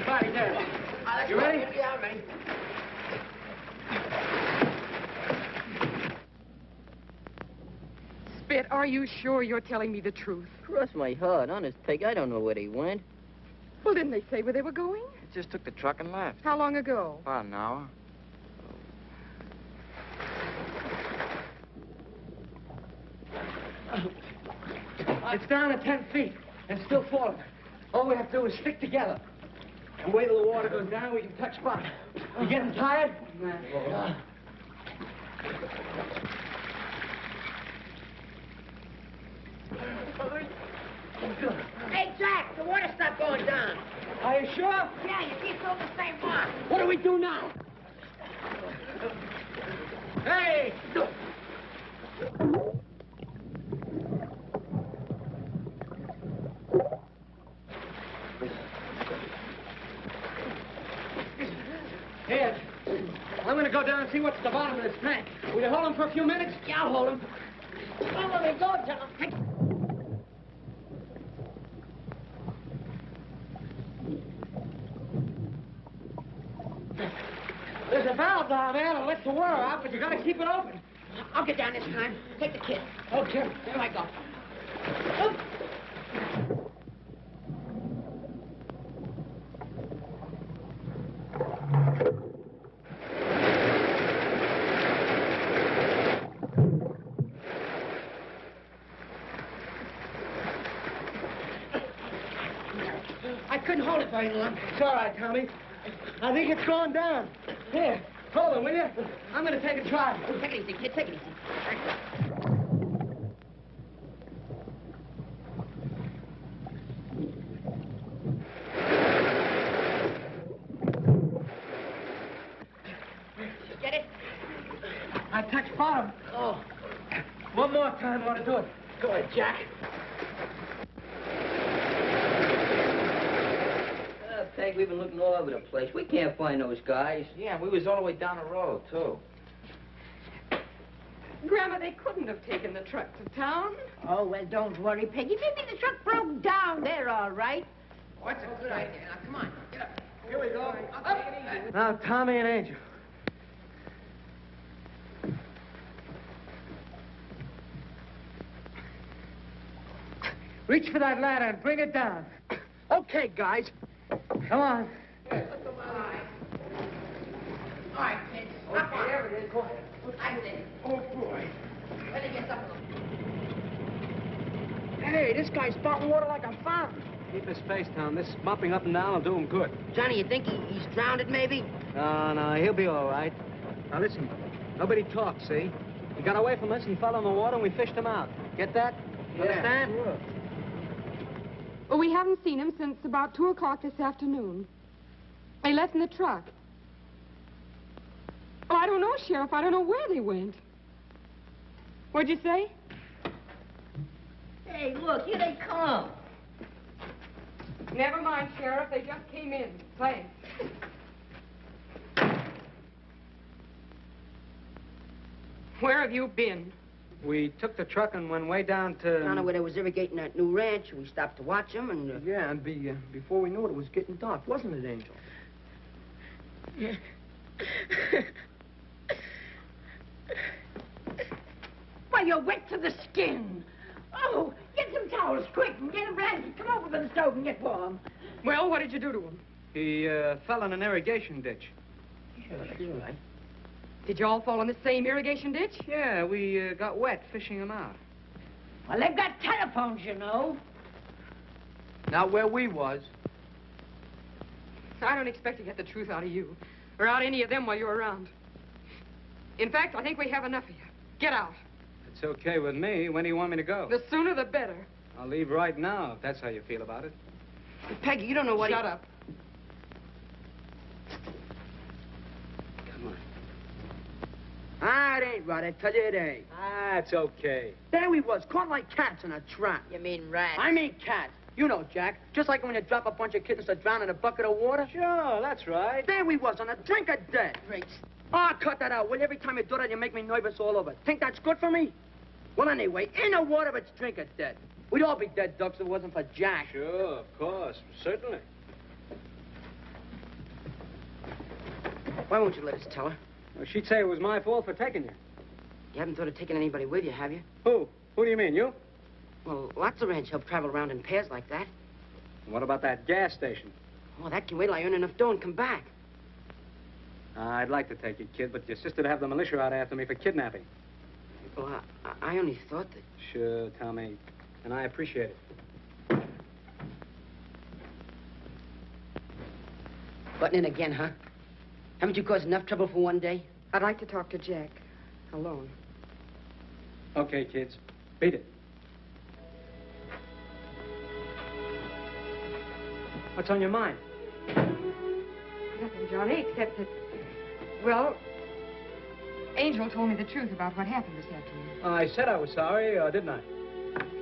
Body down. You ready? Yeah, I'm ready. Spit, are you sure you're telling me the truth? Cross my heart. Honest, Peg, I don't know where they went. Well, didn't they say where they were going? Just took the truck and left. How long ago? About an hour. It's down to 10 feet and still falling. All we have to do is stick together. And wait till the water goes down, we can touch bottom. You getting tired? Hey, Jack, the water stopped going down. Are you sure? Yeah, you keep on the same mark. What do we do now? Hey! Here, I'm going to go down and see what's at the bottom of this tank. Will you hold him for a few minutes? Yeah, I'll hold him. Oh, let me go, John. There's a valve down there that lets the water out, but you got to keep it open. I'll get down this time. Take the kid. Okay. There I go. I couldn't hold it very long. It's all right, Tommy. I think it's gone down. Here, hold it, will you? I'm going to take a try. Take it easy, kid. Take it easy. Get it? I touched bottom. Oh. One more time, I want to do it. Go ahead, Jack. Peg, we've been looking all over the place. We can't find those guys. Yeah, we was all the way down the road, too. Grandma, they couldn't have taken the truck to town. Oh, well, don't worry, Peggy. Maybe the truck broke down. They're all right. What's a good idea? Now, come on. Get up. Here we go. Up. Now, Tommy and Angel. Reach for that ladder and bring it down. Okay, guys. Come on. All right, kids. Up on. There it is. Go ahead. That's it. Oh, boy. Ready to get up. Hey, this guy's spouting water like a fountain. Keep his face down. This mopping up and down will do him good. Johnny, you think he's drowned maybe? No, he'll be all right. Now, listen. Nobody talks, see? He got away from us, he fell in the water, and we fished him out. Get that? Yeah, Understand? sure. Well, we haven't seen him since about 2 o'clock this afternoon. They left in the truck. Oh, I don't know, Sheriff. I don't know where they went. What'd you say? Hey, look, here they come. Never mind, Sheriff. They just came in. Thanks. Where have you been? We took the truck and went way down to... Down to where they was irrigating that new ranch. We stopped to watch them, and... Yeah, and before we knew it, it was getting dark, wasn't it, Angel? Why, you're wet to the skin. Oh, get some towels, quick, and get a blanket. Come over to the stove and get warm. Well, what did you do to him? He fell in an irrigation ditch. Sure, that's all right. Did you all fall in the same irrigation ditch? Yeah, we got wet fishing him out. Well, they've got telephones, you know. Not where we was. I don't expect to get the truth out of you, or out of any of them while you're around. In fact, I think we have enough of you. Get out. It's okay with me. When do you want me to go? The sooner the better. I'll leave right now, if that's how you feel about it. Peggy, you don't know what Shut up. Come on. Ah, it ain't right. I tell you it ain't. Ah, it's okay. There we was, caught like cats in a trap. You mean rats? I mean cats. You know, Jack. Just like when you drop a bunch of kittens to drown in a bucket of water. Sure, that's right. There we was, on a drink of death. Great. Ah, cut that out. Well, every time you do that, you make me nervous all over. Think that's good for me? Well, anyway, in the water, it's drink of death. We'd all be dead ducks if it wasn't for Jack. Sure, of course. Certainly. Why won't you let us tell her? Well, she'd say it was my fault for taking you. You haven't thought of taking anybody with you, have you? Who? Who do you mean, you? Well, lots of ranch help travel around in pairs like that. What about that gas station? Oh, that can wait till I earn enough dough and come back. I'd like to take you, kid, but your sister'd have the militia out after me for kidnapping. Well, I only thought that... Sure, Tommy. And I appreciate it. Butting in again, huh? Haven't you caused enough trouble for one day? I'd like to talk to Jack. Alone. Okay, kids. Beat it. What's on your mind? Nothing, Johnny, except that... Well, Angel told me the truth about what happened this afternoon. I said I was sorry, didn't I?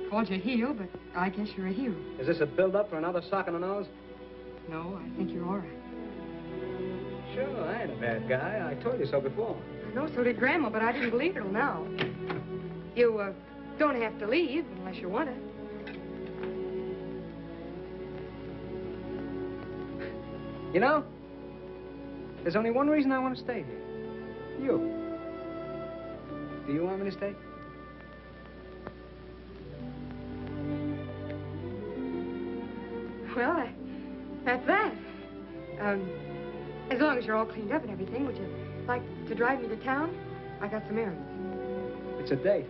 Called you a heel, but I guess you're a hero. Is this a build-up for another sock in the nose? No, I think you're all right. Sure, I ain't a bad guy. I told you so before. I know, so did Grandma, but I didn't believe it till now. You, don't have to leave unless you want to. You know, there's only one reason I want to stay here. You. Do you want me to stay? Well, that's that. As long as you're all cleaned up and everything, would you like to drive me to town? I got some errands. It's a date.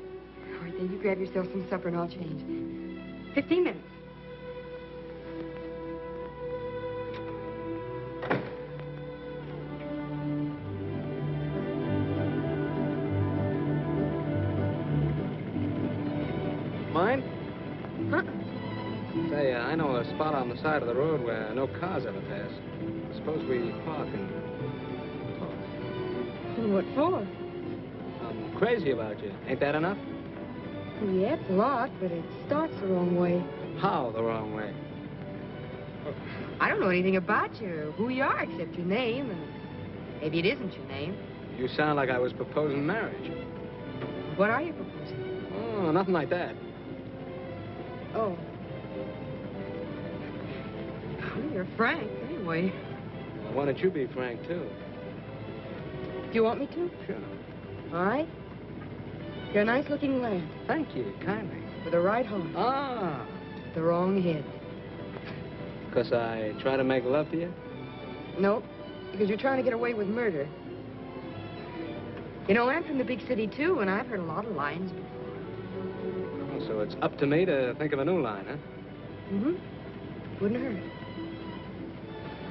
All right, then you grab yourself some supper and I'll change. 15 minutes. Mine? Huh? Say, I know a spot on the side of the road where no cars ever pass. Suppose we park and talk. What for? I'm crazy about you. Ain't that enough? Yeah, it's a lot, but it starts the wrong way. How the wrong way? I don't know anything about you, or who you are, except your name, and maybe it isn't your name. You sound like I was proposing marriage. What are you proposing? Oh, nothing like that. Oh. Well, you're frank, anyway. Well, why don't you be frank, too? Do you want me to? Sure. All right. You're a nice-looking lad. Thank you, kindly. With the right heart. Ah. The wrong head. Because I try to make love to you? Nope. Because you're trying to get away with murder. You know, I'm from the big city, too, and I've heard a lot of lines before. Oh, so it's up to me to think of a new line, huh? Mm-hmm. Wouldn't hurt.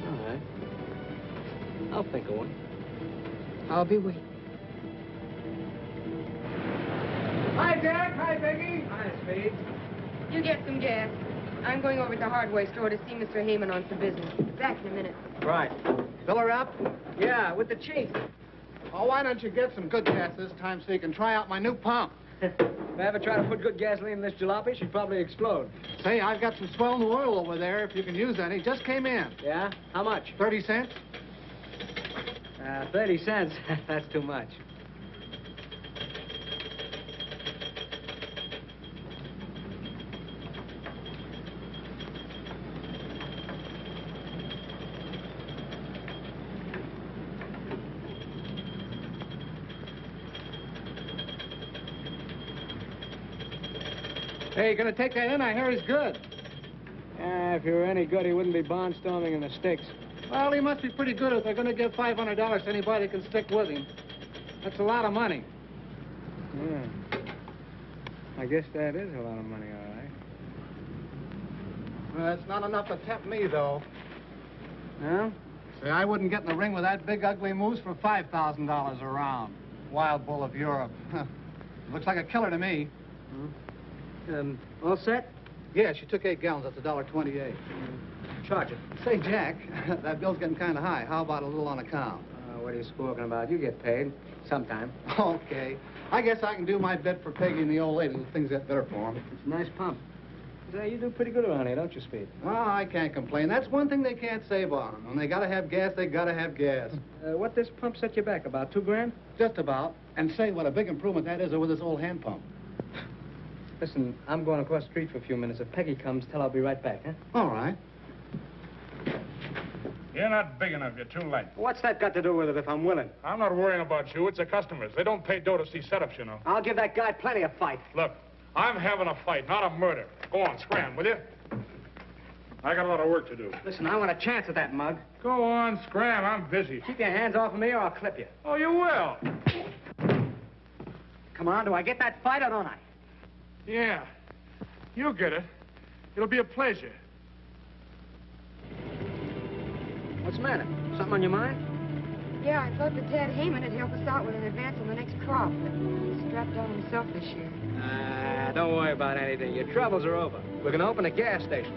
All right. I'll think of one. I'll be waiting. Hi, Jack. Hi, Peggy. Hi, Speed. You get some gas. I'm going over to the hardware store to see Mr. Heyman on some business. Back in a minute. Right. Fill her up? Yeah, with the chief. Oh, why don't you get some good gas this time so you can try out my new pump? If I ever try to put good gasoline in this jalopy, she'd probably explode. Say, I've got some swell new oil over there if you can use any. Just came in. Yeah? How much? 30 cents? 30 cents. That's too much. Hey, you gonna take that in? I hear he's good. If he were any good, he wouldn't be barnstorming in the sticks. Well, he must be pretty good if they're gonna give $500 to anybody who can stick with him. That's a lot of money. Yeah. I guess that is a lot of money, all right. Well, it's not enough to tempt me, though. No? Say, I wouldn't get in the ring with that big, ugly moose for $5,000 a round. Wild bull of Europe. Looks like a killer to me. All set? Yeah, she took 8 gallons. That's $1.28. Charge it. Say, Jack, that bill's getting kind of high. How about a little on account? What are you squawking about? You get paid. Sometime. Okay. I guess I can do my bit for Peggy and the old lady. Things get better for them. It's a nice pump. Say, you do pretty good around here, don't you, Speed? Oh, I can't complain. That's one thing they can't say about them. When they gotta have gas, they gotta have gas. What this pump set you back? About $2 grand? Just about. And say, what a big improvement that is over this old hand pump. Listen, I'm going across the street for a few minutes. If Peggy comes, tell her I'll be right back, huh? All right. You're not big enough. You're too late. What's that got to do with it if I'm willing? I'm not worrying about you. It's the customers. They don't pay dough to see setups, you know. I'll give that guy plenty of fight. Look, I'm having a fight, not a murder. Go on, scram, will you? I got a lot of work to do. Listen, I want a chance at that mug. Go on, scram. I'm busy. Keep your hands off of me or I'll clip you. Oh, you will. Come on, do I get that fight or don't I? Yeah. You'll get it. It'll be a pleasure. What's the matter? Something on your mind? Yeah, I thought that Tad Heyman would help us out with an advance on the next crop, but he's strapped on himself this year. Don't worry about anything. Your troubles are over. We're going to open a gas station.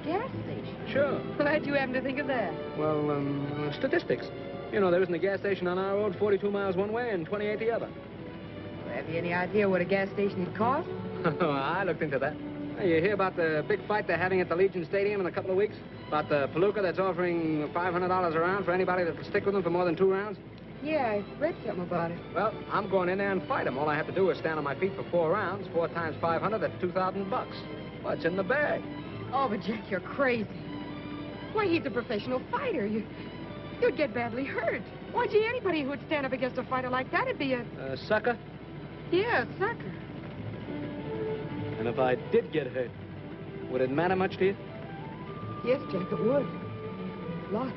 Gas station? Sure. Glad you happen to think of that. Well, statistics. You know, there isn't a gas station on our road 42 miles one way and 28 the other. Well, have you any idea what a gas station would cost? I looked into that. Hey, you hear about the big fight they're having at the Legion Stadium in a couple of weeks? About the palooka that's offering $500 a round for anybody that will stick with them for more than 2 rounds? Yeah, I read something about it. Well, I'm going in there and fight them. All I have to do is stand on my feet for 4 rounds. 4 times 500, that's $2,000. What's in the bag? Oh, but Jack, you're crazy. Why, he's a professional fighter. You'd get badly hurt. Why, gee, anybody who would stand up against a fighter like that would be a... Sucker? Yeah, a sucker. And if I did get hurt, would it matter much to you? Yes, Jack, it would. Lots.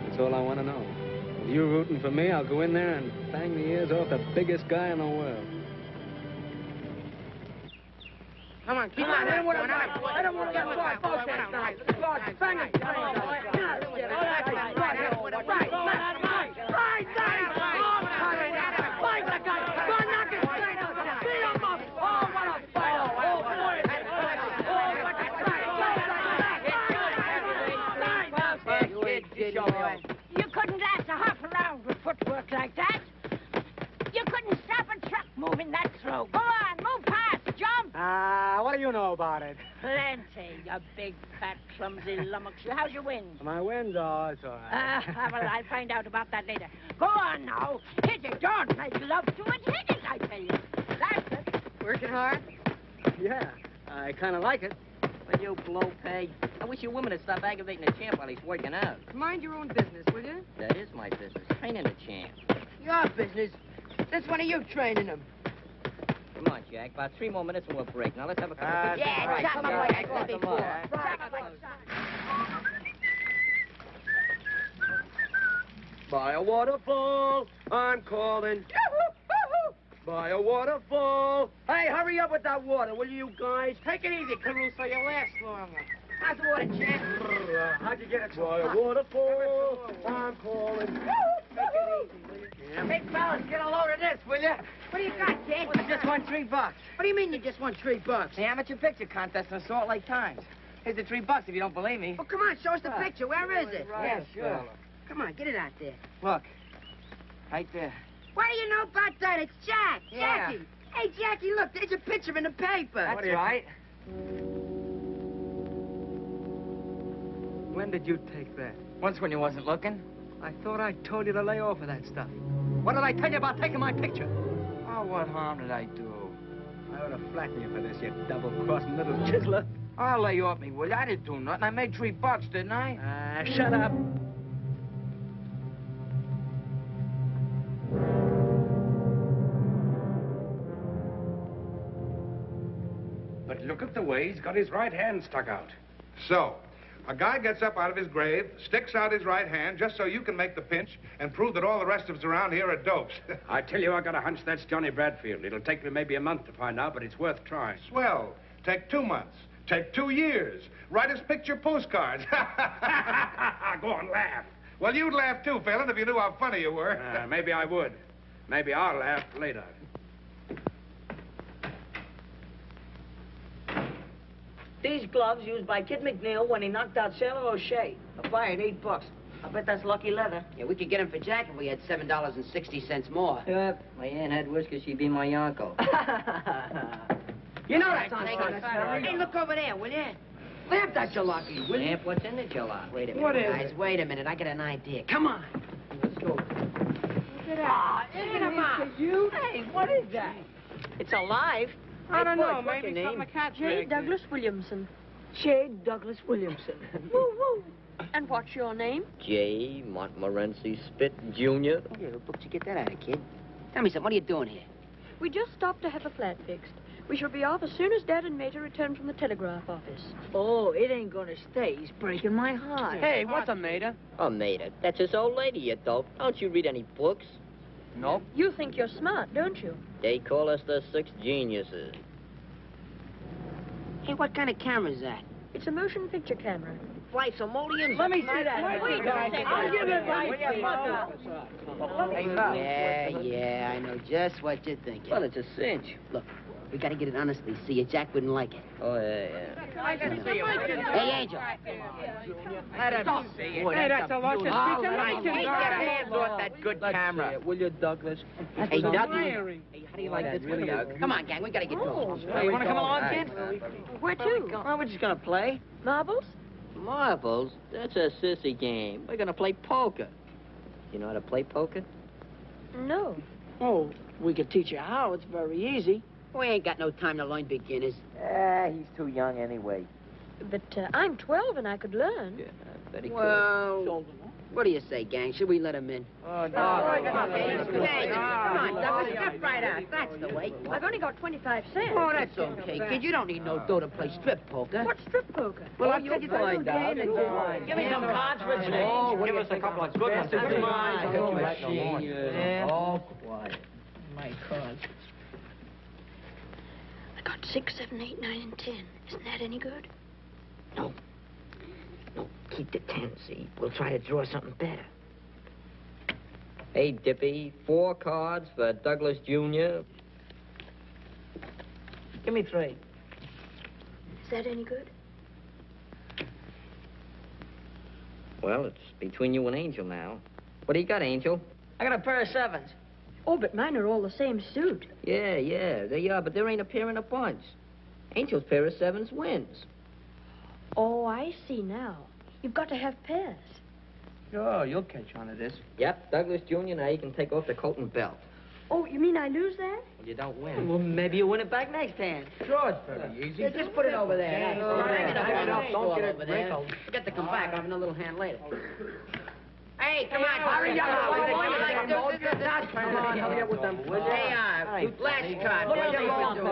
That's all I want to know. If you're rooting for me, I'll go in there and bang the ears off the biggest guy in the world. Come on, keep on. I don't want to get one. Both hands tonight. Bang it. You couldn't last a half a round with footwork like that. You couldn't stop a truck moving that slow. Go on, move past, jump. What do you know about it? Plenty, you big, fat, clumsy lummox. How's your wind? My wind? Oh, it's all right. Well, I'll find out about that later. Go on now. Hit it. Don't make love to it. Hit it, I tell you. That's it. Working hard? Yeah, I kind of like it. Will you blow, Peg? I wish you women would stop aggravating the champ while he's working out. Mind your own business, will you? That is my business. Training the champ. Your business. That's one of you training him. Come on, Jack. About 3 more minutes and we'll break. Now let's have a couple of pictures. Yeah, chop him away. I said before. By a waterfall, I'm calling. By a waterfall. Hey, hurry up with that water, will you guys? Take it easy, Caruso. You'll last longer. How's the water, champ? How'd you get it? By a waterfall, I'm calling. Take it easy, will you? Yeah. Big fellas, get a load of this, will you? What do you got, kid? I just won $3. What do you mean you just won $3? The amateur picture contest in Salt Lake Times. Here's the $3 if you don't believe me. Well, come on, show us the picture. Where is it? Yeah, sure. Come on, get it out there. Look. Right there. What do you know about that? It's Jack. Yeah. Jackie. Hey, Jackie, look, there's a picture in the paper. That's right. When did you take that? Once when you wasn't looking. I thought I told you to lay off of that stuff. What did I tell you about taking my picture? Oh, what harm did I do? I ought to flatten you for this, you double-crossing little chiseler. I'll lay off me, will you? I didn't do nothing. I made $3, didn't I? Shut up. But look at the way he's got his right hand stuck out. So, a guy gets up out of his grave, sticks out his right hand just so you can make the pinch and prove that all the rest of us around here are dopes. I tell you, I got a hunch that's Johnny Bradfield. It'll take me maybe a month to find out, but it's worth trying. Swell. Take 2 months. Take 2 years. Write us picture postcards. Go on, laugh. Well, you'd laugh too, Phelan, if you knew how funny you were. Maybe I would. Maybe I'll laugh later. These gloves used by Kid McNeil when he knocked out Sailor O'Shea. A fire at $8. I bet that's lucky leather. Yeah, we could get him for Jack if we had $7.60 more. Yep. My aunt had whiskers, she'd be my uncle. You know that's on Hey, look over there, will you? Lamp that jalopy, will you? Lamp, what's in the jalopy? Wait a minute, guys. Wait a minute. I got an idea. Come on. Let's go. Look at that. Look at him out. Hey, what is that? It's alive. I don't know. What's Maybe your something name? a cat J. Douglas Williamson. J. Douglas Williamson. Woo woo. And what's your name? J. Montmorency Spit, Jr. Yeah, what book you get that out of, kid? Tell me something. What are you doing here? We just stopped to have a flat fixed. We shall be off as soon as Dad and Mater return from the telegraph office. Oh, it ain't gonna stay. He's breaking my heart. Hey, what's a Mater? Oh, Mater, that's his old lady, you dope. Don't you read any books? Nope. You think you're smart, don't you? They call us the Six Geniuses. Hey, what kind of camera is that? It's a motion picture camera. Fly simoleons? Let me see that. Wait, I'll give it right to you. Yeah, I know just what you're thinking. Well, it's a cinch. Look, we gotta get it honestly. See you, Jack wouldn't like it. Oh, yeah. Hey, Angel. Let him see it. Hey, that's a lot of All speech. right, Get get a hands off that good camera. Will you, Douglas? Hey, Doug. Admiring. Hey, how do you like this one? Come on, gang. We gotta get going. Hey, you want to come along, kid? Where to? Well, we're just gonna play. Marbles? Marbles? That's a sissy game. We're gonna play poker. You know how to play poker? No. Oh, we could teach you how. It's very easy. We ain't got no time to learn beginners. He's too young anyway. But I'm 12 and I could learn. Yeah, very Well, what do you say, gang? Should we let him in? Oh, Come on, Douglas. Step right out. That's the way. I've only got 25 cents. Oh, that's okay, kid. You don't need no dough to play strip poker. What's strip poker? Well, I'll take you to find out. Give me some cards for change. Oh, give us a couple of good ones. Come on. All quiet. My cards. I got 6, 7, 8, 9, and 10. Isn't that any good? No. No, keep the 10, see? We'll try to draw something better. Hey, Dippy, 4 cards for Douglas Jr. Give me 3. Is that any good? Well, it's between you and Angel now. What do you got, Angel? I got a pair of 7s. Oh, but mine are all the same suit. Yeah, they are, but there ain't a pair in a bunch. Angel's pair of 7s wins. Oh, I see now. You've got to have pairs. Oh, you'll catch on to this. Yep, Douglas Jr., now you can take off the coat and belt. Oh, you mean I lose that? Well, you don't win. Well, maybe you win it back next hand. Sure, it's very easy. Yeah, just put it over there. Don't get it over there. wrinkled. Forget to come back. I'll have another little hand later. Hey, come on. hurry up. Hurry up with them. Hey, last card. What are you doing?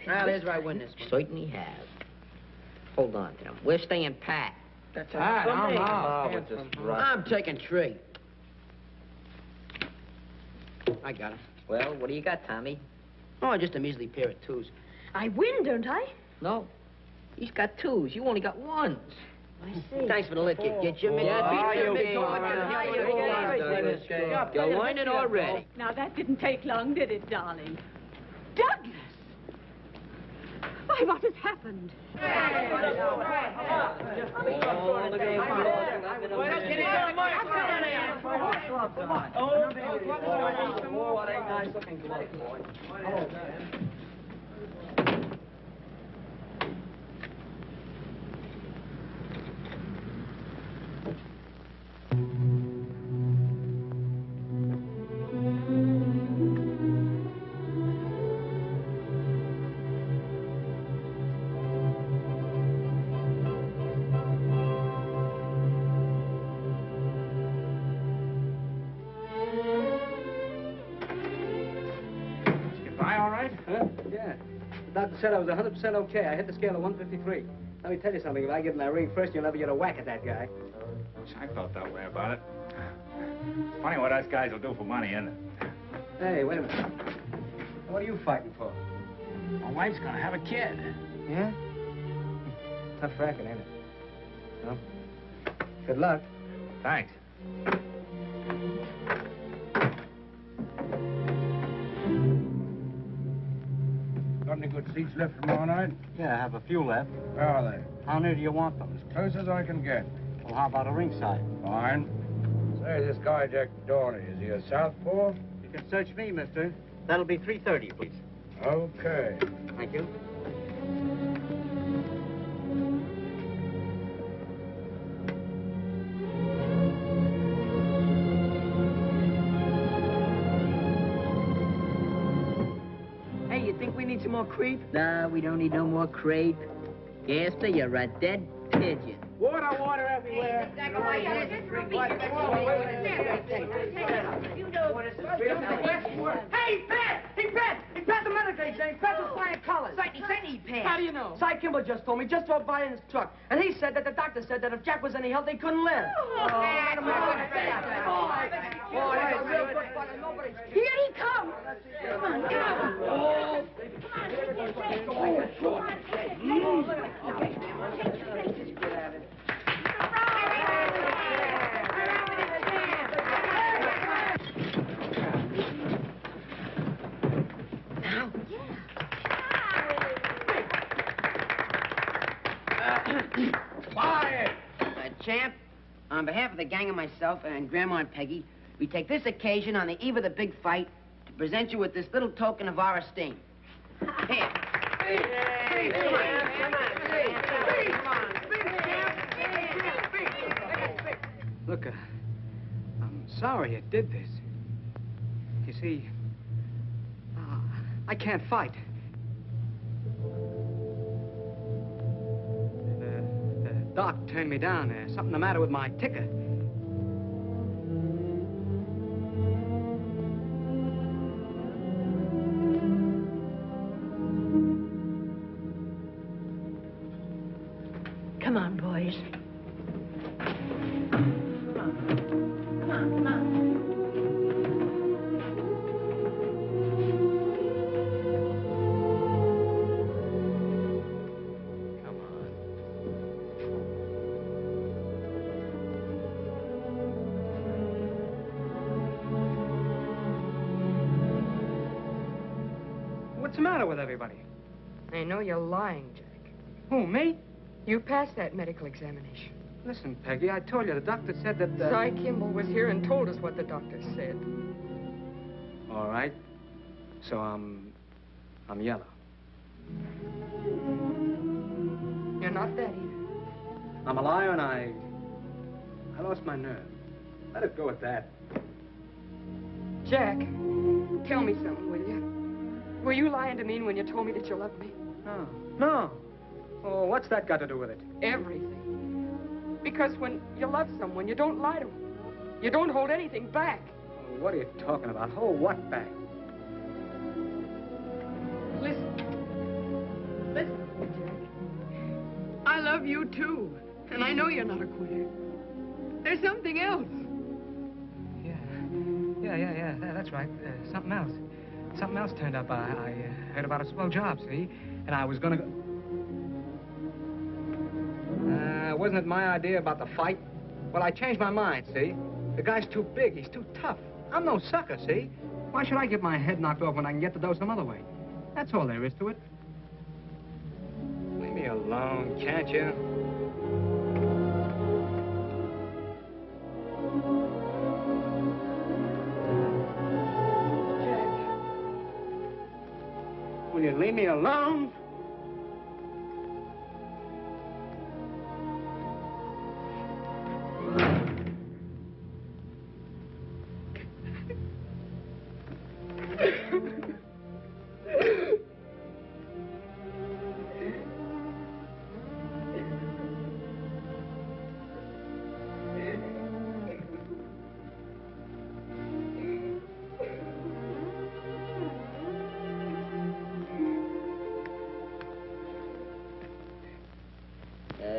Well, here's where I win this one. Certainly have. Hold on, Tim. We're staying pat. That's all right. I'm out. I'm taking 3. I got it. Well, what do you got, Tommy? Oh, just a measly pair of 2s. I win, don't I? No. He's got 2s. You only got 1s. I see. Thanks for the lift, kid. Get your You're learning already. Now, that didn't take long, did it, darling? Douglas! Why, what has happened? Yeah. The doctor said I was 100% okay. I hit the scale of 153. Let me tell you something. If I get in that ring first, you'll never get a whack at that guy. I felt that way about it. Funny what us guys will do for money, isn't it? Hey, wait a minute. What are you fighting for? My wife's gonna have a kid. Yeah? Tough racket, ain't it? Well, good luck. Thanks. Got any good seats left tomorrow night? Yeah, I have a few left. Where are they? How near do you want them? As close as I can get. Well, how about a ringside? Fine. Say, this guy Jack Dolan, is he a southpaw? You can search me, mister. That'll be 3:30, please. Okay. Thank you. Hey, you think we need some more creep? Nah, we don't need no more crepe. Gaster, you're a dead pigeon. Water everywhere. Hey, Pat! Hey, Pat! Hey, Pat, the medical exam. Pat was flying colors. Certainly, Pat. How do you know? Cy Kimball just told me. Just drove by in his truck. And he said that the doctor said that if Jack was any help, they couldn't live. Here he comes. Come on, come Quiet! Champ, on behalf of the gang and myself and Grandma and Peggy, we take this occasion on the eve of the big fight to present you with this little token of our esteem. Here. Look, I'm sorry I did this. You see, I can't fight. The doc turned me down. There's something the matter with my ticker. Come on, boys. What's the matter with everybody? I know you're lying, Jack. Who, me? You passed that medical examination. Listen, Peggy, I told you the doctor said that... Cy Kimball was here and told us what the doctor said. All right. So I'm yellow. You're not that either. I'm a liar and I lost my nerve. Let it go at that. Jack, tell me something, will you? Were you lying to me when you told me that you loved me? No. Oh, what's that got to do with it? Everything. Because when you love someone, you don't lie to them. You don't hold anything back. Oh, what are you talking about? Hold what back? Listen, Jack. I love you, too. And I know you're not a quitter. There's something else. Yeah, that's right. Something else. Something else turned up. I heard about a swell job, see? And I was gonna go... wasn't it my idea about the fight? Well, I changed my mind, see? The guy's too big. He's too tough. I'm no sucker, see? Why should I get my head knocked off when I can get the dough some other way? That's all there is to it. Leave me alone, can't you? Will you leave me alone?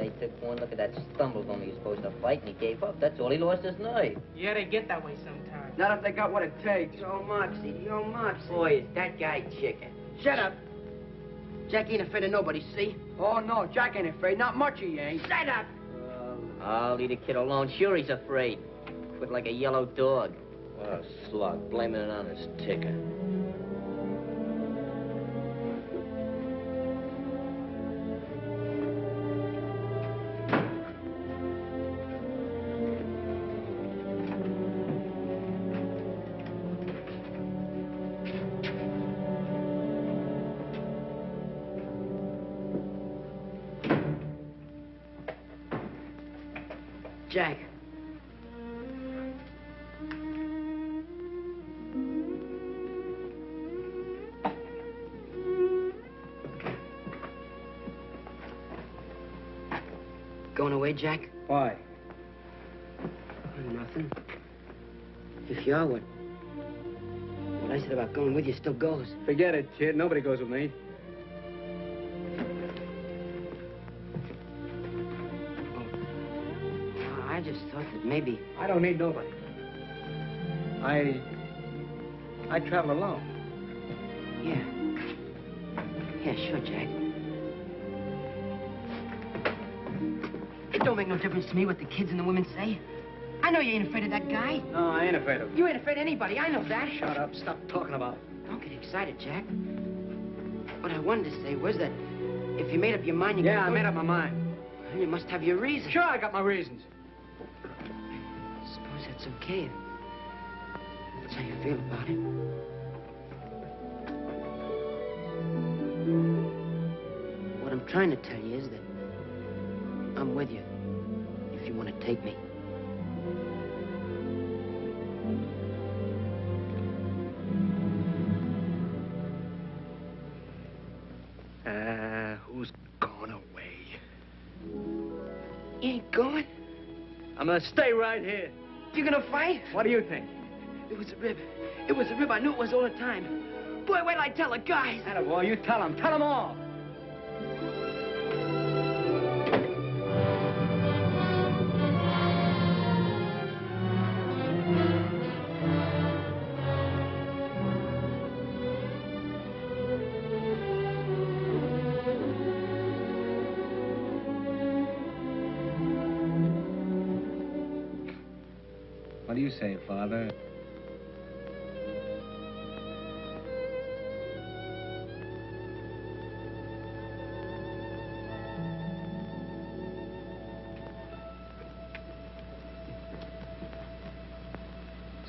He took one look at that stumble when he was supposed to fight, and he gave up. That's all. He lost his nerve. Yeah, they get that way sometimes. Not if they got what it takes. Yo, Moxie, yo, Moxie. Boy, is that guy chicken. Shut up. Jack ain't afraid of nobody, see? Oh, no, Jack ain't afraid. Not much he ain't. Shut up. I'll leave the kid alone. Sure he's afraid. foot like a yellow dog. What a slug, blaming it on his ticker. Jack. Going away, Jack? Why? Nothing. If you are, what I said about going with you still goes. Forget it, kid. Nobody goes with me. I just thought that maybe... I don't need nobody. I travel alone. Yeah. Yeah, sure, Jack. It don't make no difference to me what the kids and the women say. I know you ain't afraid of that guy. No, I ain't afraid of him. You ain't afraid of anybody. I know that. Shut up. Stop talking about it. Don't get excited, Jack. What I wanted to say was that if you made up your mind... I made up my mind. Well, you must have your reasons. Sure, I got my reasons. Suppose that's okay. That's how you feel about it. What I'm trying to tell you is that I'm with you if you want to take me. Who's gone away? You ain't going? I'm gonna stay right here. You're gonna fight? What do you think? It was a rib. It was a rib. I knew it was all the time. Boy, wait till I tell the guys. Attaboy, you tell them. Tell them all. What do you say, Father?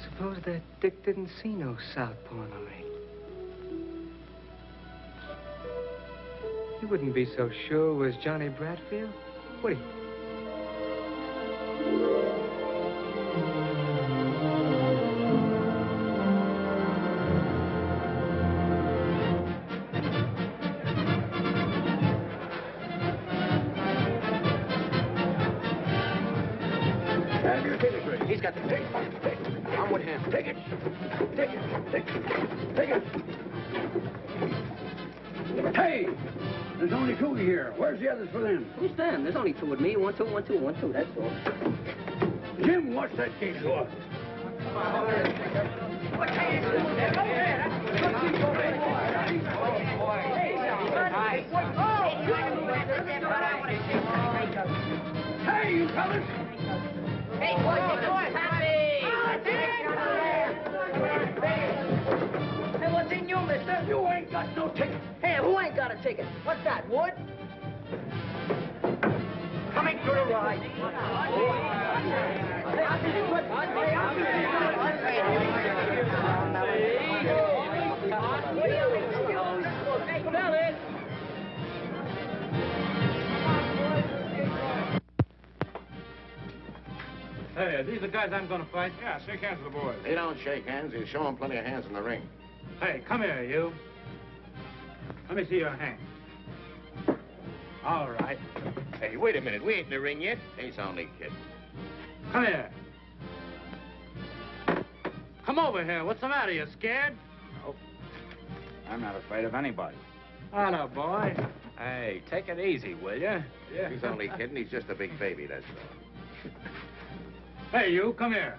Suppose that Dick didn't see no southpaw in the ring. He wouldn't be so sure it was Johnny Bradfield, would he? He's got the ticket. I'm with him. Take it. Take it. Take it. Take it. Hey! There's only two here. Where's the others for them? Who's them? There's only two with me. 1, 2, 1, 2, 1, 2. That's all. Jim, watch that gate door. Hey, you fellas! Hey, boys, Hey, what's in you, mister? You ain't got no ticket. Hey, who ain't got a ticket? What's that, Wood? Coming to the ride. Hey, I'll see you quick. Hey, are these the guys I'm gonna fight? Yeah, shake hands with the boys. They don't shake hands. You show them plenty of hands in the ring. Hey, come here, you. Let me see your hand. All right. Hey, wait a minute. We ain't in the ring yet. He's only kidding. Come here. Come over here. What's the matter? You scared? Nope. I'm not afraid of anybody. Hello, boy. Hey, take it easy, will you? Yeah. He's only kidding. He's just a big baby, that's all. Hey, you, come here.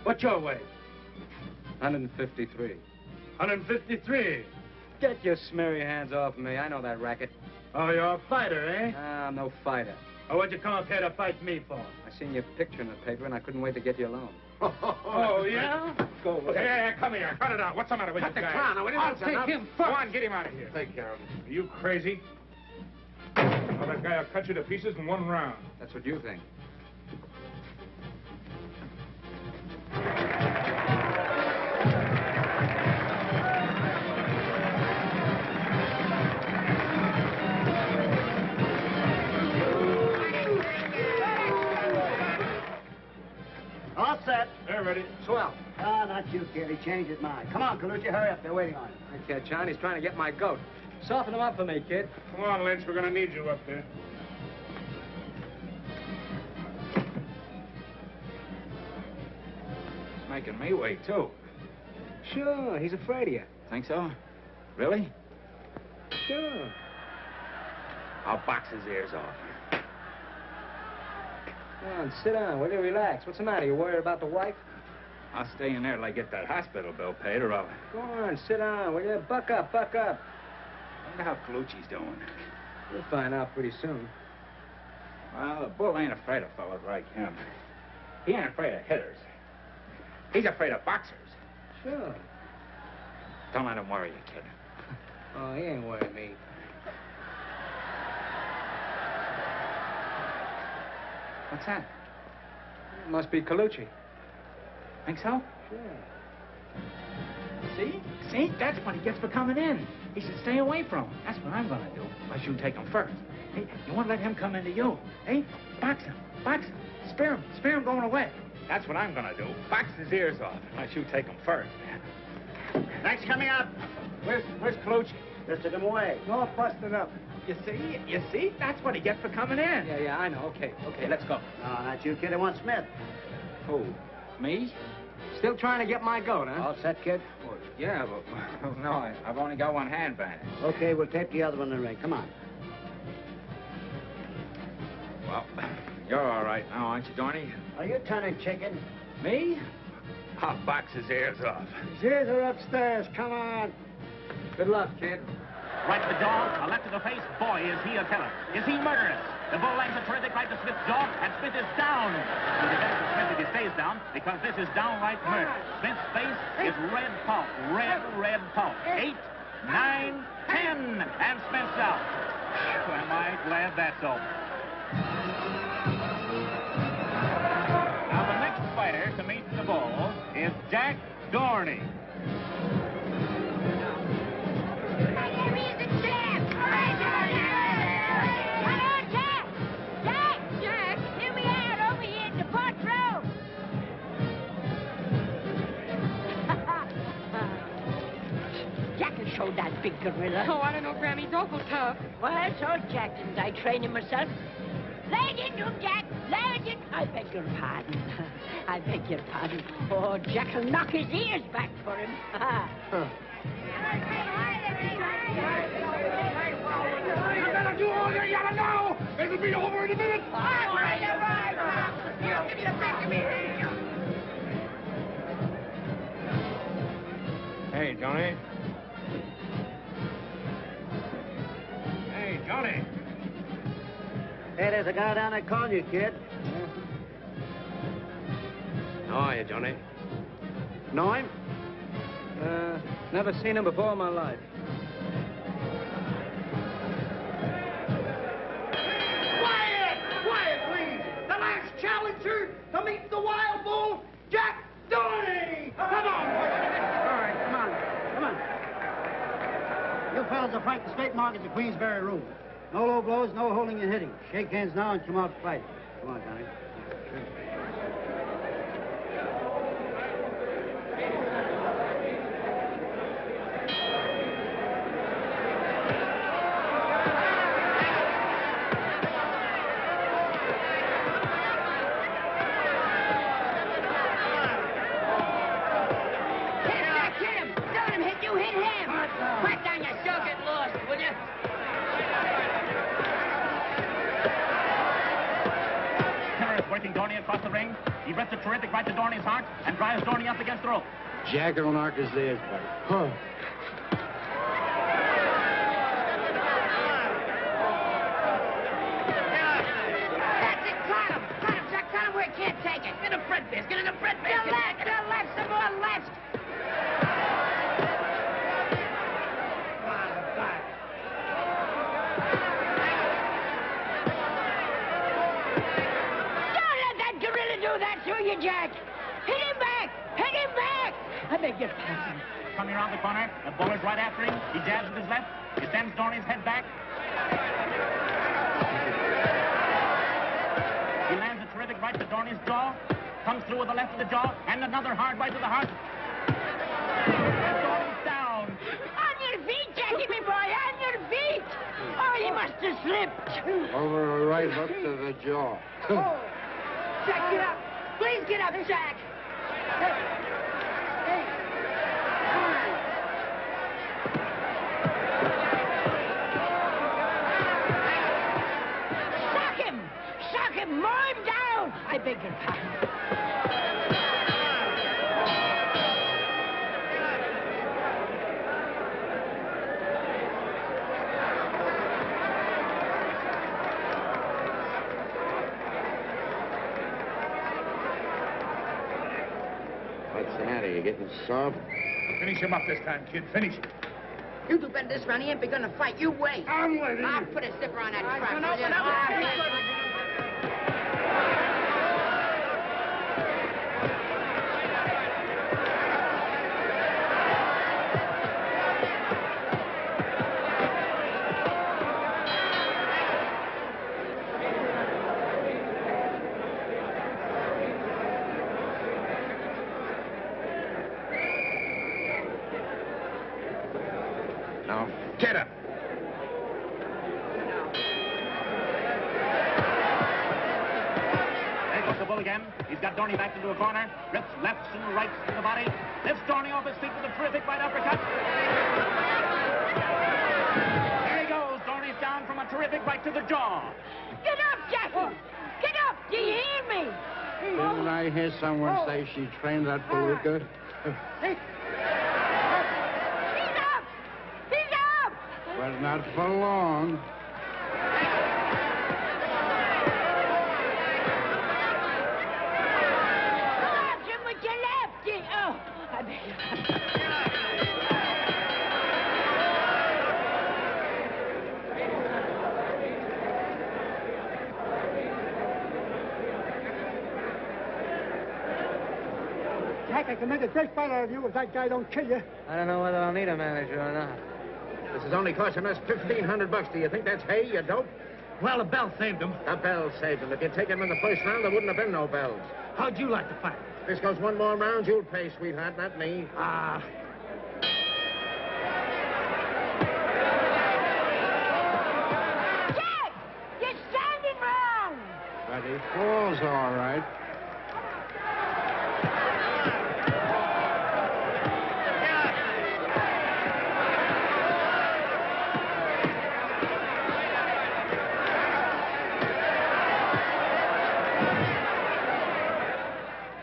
What's your weight? 153. 153. Get your smeary hands off me. I know that racket. Oh, you're a fighter, eh? I'm no fighter. Or what'd you come up here to fight me for? I seen your picture in the paper, and I couldn't wait to get you alone. Oh, yeah? Go away. Hey, come here. Cut it out. What's the matter with Cut you the guys? clown. I'll take him first. Go on, get him out of here. Take care of him. Are you crazy? Well, that guy will cut you to pieces in one round. That's what you think. All set. They're ready. Swell. Ah, not you, kid. He changed his mind. Come on, Colucci, hurry up. They're waiting on you. Okay, John, he's trying to get my goat. Soften him up for me, kid. Come on, Lynch. We're going to need you up there. He's making me wait, too. Sure, he's afraid of you. Think so? Really? Sure. I'll box his ears off. Come on, sit down. Will you relax? What's the matter? You worried about the wife? I'll stay in there till I get that hospital bill paid, or I'll... Go on, sit down, will you? Buck up, buck up. I wonder how Colucci's doing. You'll find out pretty soon. Well, the bull ain't afraid of fellas like him. He ain't afraid of hitters. He's afraid of boxers. Sure. Don't let him worry you, kid. Oh, he ain't worried me. What's that? It must be Colucci. Think so? Sure. See? See? That's what he gets for coming in. He should stay away from him. That's what I'm gonna do. Unless you take him first. Hey, you won't let him come into you. Hey, box him. Box him. Spear him going away. That's what I'm gonna do. Box his ears off. Unless you take him first. Thanks for coming up. Where's Colucci? Just took him away. All busted up. You see? That's what he gets for coming in. Yeah, I know. Okay, let's go. No, not you, kid. I want Smith. Who? Me? Still trying to get my goat, huh? All set, kid? Well, yeah, but no, I've only got one hand bandaged. Okay, we'll tape the other one in the ring. Come on. Well, you're all right now, aren't you, Dorney? Are you turning chicken? Me? I'll box his ears off. His ears are upstairs. Come on. Good luck, kid. Right to the jaw, a left to the face. Boy, is he a killer. Is he murderous? The bull lands a terrific right to Smith's jaw, and Smith is down. It is better for Smith if he stays down, because this is downright murder. Smith's face is red pulp. Red pulp. 8, 9, 10, and Smith's out. Am I glad that's over. Now, the next fighter to meet the bull is Jack Dorney. Show that big gorilla. Oh, I don't know, Grammy. He's awful tough. Well, so Jack, didn't I train him myself? Lay into him, Jack. Lay into... I beg your pardon. I beg your pardon. Oh, Jack will knock his ears back for him. You better do all you gotta know. It'll be over in a minute. Give me the back of me. Hey, Johnny. Hey, Johnny. Hey, there's a guy down there calling you, kid. How are you, Johnny? Know him? Never seen him before in my life. Quiet, please. The last challenger to meet the wild bull, Jack Dorney. Come on. All right, come on. You fellas will fight the state markets at Queensberry Room. No low blows, no holding and hitting. Shake hands now and come out to fight. Come on, Johnny. Working Dorney across the ring. He reps a terrific right to Dorney's heart and drives Dorney up against the rope. Jack will knock his ears back. Huh. that's who you, Jack. Hit him back! Hit him back! I beg your pardon. Coming around the corner, the bowler's right after him. He jabs with his left. He sends Dorney's head back. He lands a terrific right to Dorney's jaw. Comes through with the left of the jaw, and another hard right to the heart. And Dorney's down. On your feet, Jackie, me boy, on your feet! Oh, he must have slipped. Over a right hook to the jaw. Oh. Jack, get up. Please get up, Jack. Sock him! Sock him! Mow him down! I beg your pardon. What's the matter? You getting soft? Finish him up this time, kid. Finish him. You do better this round. He ain't begun to fight. You wait. I'm waiting. I'll put a zipper on that truck. Open up. Now, get up. There goes the bull again. He's got Dorney back into a corner. Rips lefts and rights to the body. Lifts Dorney off his feet with a terrific right uppercut. There he goes. Dorney's down from a terrific right to the jaw. Get up, Jackie! Get up! Do you hear me? Didn't I hear someone say she trained that palooka? He's up! He's up! But not for long. Watch him with your lefty! Oh, I beg your pardon. Jack, I can make a great fight out of you if that guy don't kill you. I don't know whether I'll need a manager or not. This is only costing us $1,500. Do you think that's hay, you dope? Well, the bell saved him. The bell saved him. If you'd taken him in the first round, there wouldn't have been no bells. How'd you like to fight? If this goes one more round, you'll pay, sweetheart, not me. Ah. Jack! You're standing wrong! But he falls all right.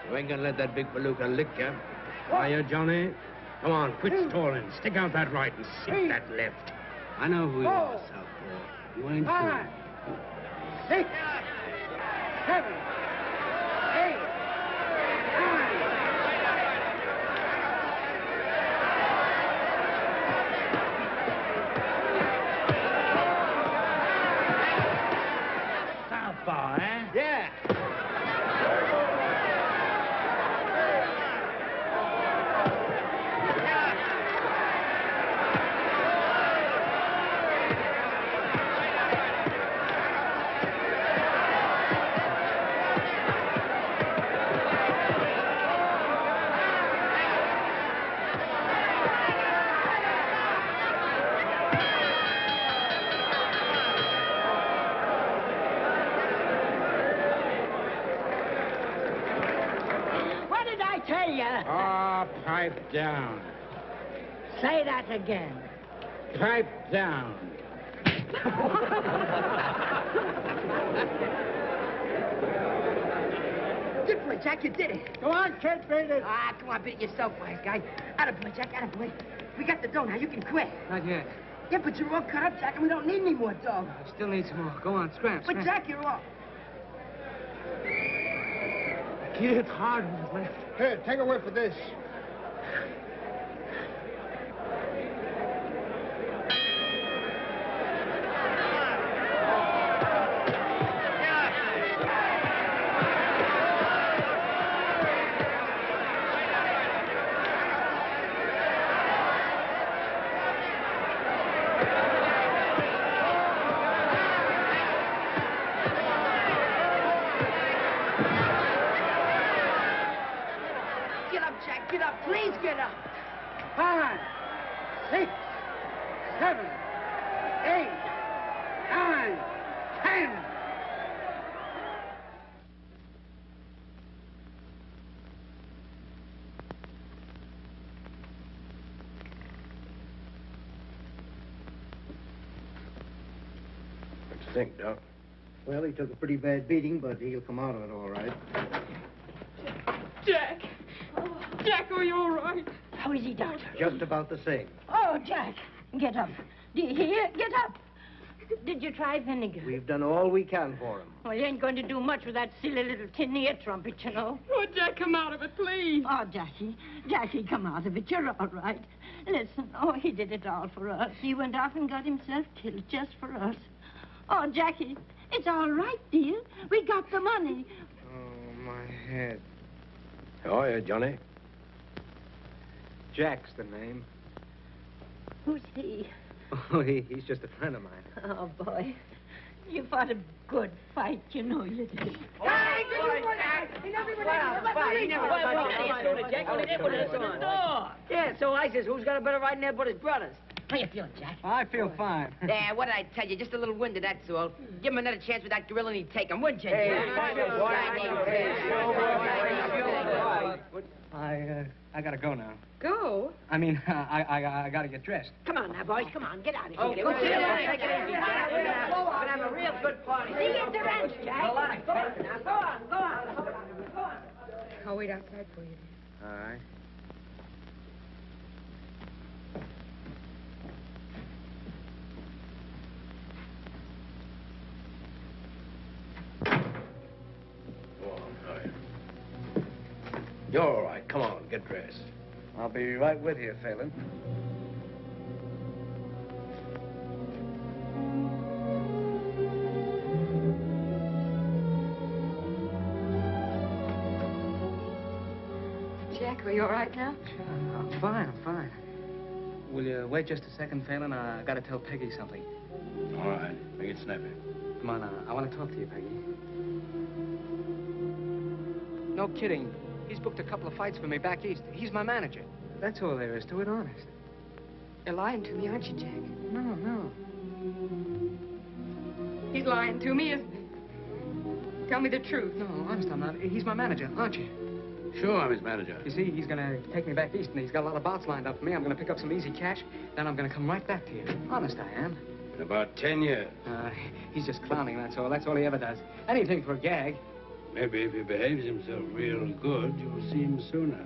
You ain't gonna let that big palooka lick you. Are you, Johnny? Come on, quit stalling. Stick out that right and sink that left. I know who you are, Southpaw. You ain't fool. 6, 7, 8, 9. Southpaw, eh? Yeah. What did I tell you? Ah, pipe down. Say that again. Pipe down. Good boy, Jack. You did it. Go on, kid, beat it. Ah, come on, beat it yourself, wise guy. Attaboy, Jack, attaboy. We got the dough now. You can quit. Not yet. Yeah, but you're all cut up, Jack, and we don't need any more dough. I still need some more. Go on, scram. But, Jack, you're all... He hit hard with his left. Here, take a whiff of this. Please get up. 5, 6, 7, 8, 9, 10. What do you think, Doc? Well, he took a pretty bad beating, but he'll come out of it all right. Jack. Jack, are you all right? How is he, Doctor? Just about the same. Oh, Jack, get up. Do you hear? Get up. Did you try vinegar? We've done all we can for him. Well, you ain't going to do much with that silly little tin ear trumpet, you know. Oh, Jack, come out of it, please. Oh, Jackie, come out of it. You're all right. Listen, he did it all for us. He went off and got himself killed just for us. Oh, Jackie, it's all right, dear. We got the money. Oh, my head. How are you, Johnny? Jack's the name. Who's he? Oh, he's just a friend of mine. Oh, boy. You fought a good fight, you know you did. Hey, he never Yeah, so I says, who's got a better right in there but his brothers? How you feeling, Jack? I feel fine. Yeah, what did I tell you? Just a little winded, that's all. Give him another chance with that gorilla and he'd take him, wouldn't you? I gotta go now. Go? I mean, I gotta get dressed. Come on now, boys. Come on. Get out of here. Oh, go sit down. Take it easy, Jack. We're gonna have a real good party. See you at the ranch, Jack. Go on, go on. I'll wait outside for you. All right. You're all right. Come on, get dressed. I'll be right with you, Phelan. Jack, are you all right now? I'm fine. Will you wait just a second, Phelan? I gotta tell Peggy something. All right. Make it snappy. Come on, I want to talk to you, Peggy. No kidding. He's booked a couple of fights for me back east. He's my manager. That's all there is to it, honest. You're lying to me, aren't you, Jack? No. He's lying to me, isn't he? Tell me the truth. No, honest, I'm not. He's my manager, aren't you? Sure, I'm his manager. You see, he's gonna take me back east, and he's got a lot of bouts lined up for me. I'm gonna pick up some easy cash, then I'm gonna come right back to you. Honest, I am. In about 10 years. He's just clowning, that's all. That's all he ever does. Anything for a gag. Maybe if he behaves himself real good, you'll see him sooner.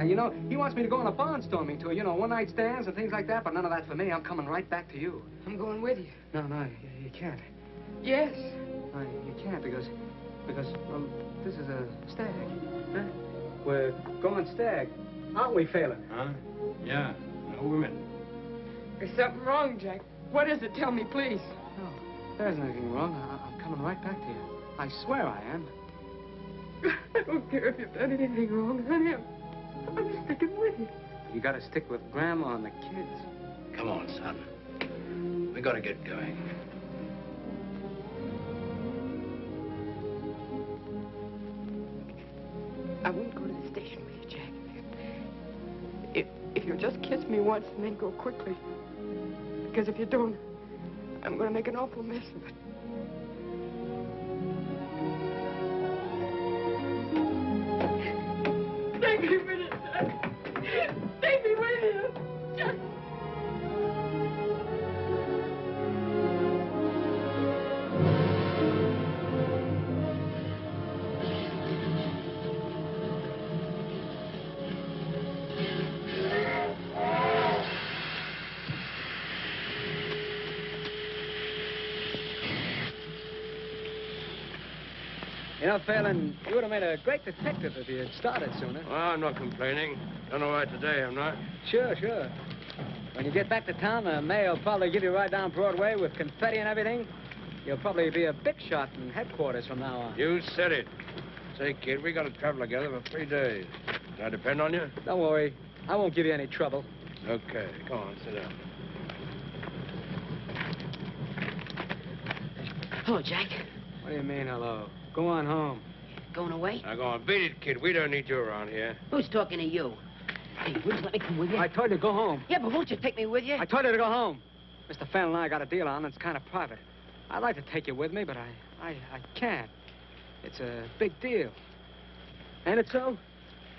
You know, he wants me to go on a barnstorming tour, you know, one-night stands and things like that, but none of that for me. I'm coming right back to you. I'm going with you. No, you can't. Yes. No, you can't because, well, this is a stag. Huh? We're going stag, aren't we, Phelan? Huh? Yeah, no women. There's something wrong, Jack. What is it? Tell me, please. No, there's nothing wrong. I'm coming right back to you. I swear I am. I don't care if you've done anything wrong, honey. I'm sticking with you. You gotta stick with Grandma and the kids. Come on, son. We gotta get going. I won't go to the station with you, Jack. If you'll just kiss me once and then go quickly. Because if you don't, I'm going to make an awful mess of it. Take me with you, Jack. Take me with you. Just... You know, Phelan, you would have made a great detective if you had started sooner. Well, I'm not complaining. Done all right today, I'm not. Sure. When you get back to town, the mayor will probably give you right down Broadway with confetti and everything. You'll probably be a big shot in headquarters from now on. You said it. Say, kid, we got to travel together for 3 days. Can I depend on you? Don't worry. I won't give you any trouble. Okay. Come on, sit down. Hello, Jack. What do you mean, hello? Go on home. Going away? Now, go on. Beat it, kid. We don't need you around here. Who's talking to you? Hey, will you let me come with you? I told you to go home. Yeah, but won't you take me with you? I told you to go home. Mr. Fennel and I got a deal on, and it's kind of private. I'd like to take you with me, but I can't. It's a big deal. Ain't it so?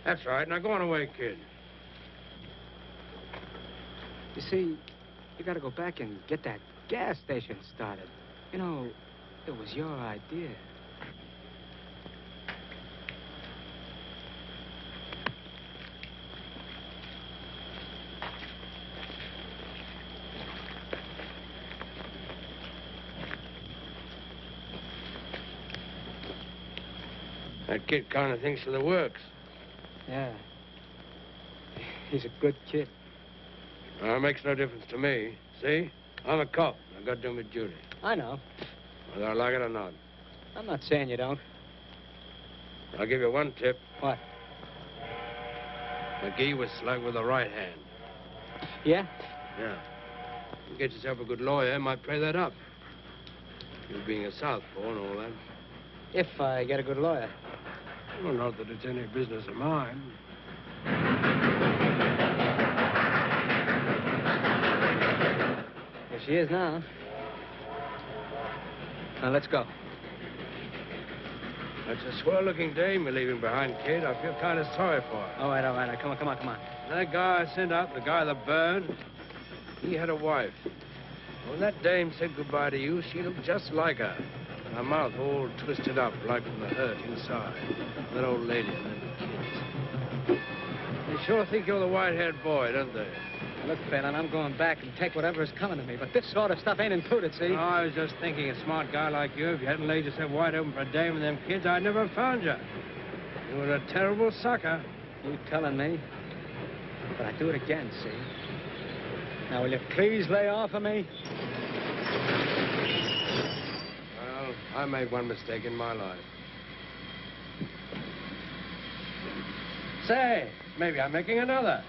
That's right. Now go on away, kid. You see, you got to go back and get that gas station started. You know, it was your idea. That kid kind of thinks of the works. Yeah. He's a good kid. Well, it makes no difference to me. See? I'm a cop. I've got to do my duty. I know. Whether I like it or not. I'm not saying you don't. I'll give you one tip. What? McGee was slack with the right hand. Yeah? Yeah. You get yourself a good lawyer, might play that up. You being a southpaw and all that. If I get a good lawyer. Well, not that it's any business of mine. Here she is now. Now, let's go. That's a swell-looking dame you're leaving behind, kid. I feel kind of sorry for her. All right, all right. Come on. That guy I sent out, the guy that burned, he had a wife. When that dame said goodbye to you, she looked just like her. Her mouth all twisted up, like from the hurt inside. That old lady and them kids. They sure think you're the white-haired boy, don't they? Look, Phelan, I'm going back and take whatever is coming to me, but this sort of stuff ain't included, see? No, I was just thinking, a smart guy like you, if you hadn't laid yourself wide open for a dame and them kids, I'd never have found you. You were a terrible sucker. You telling me? But I'd do it again, see? Now, will you please lay off of me? Well, I made one mistake in my life. Say, maybe I'm making another.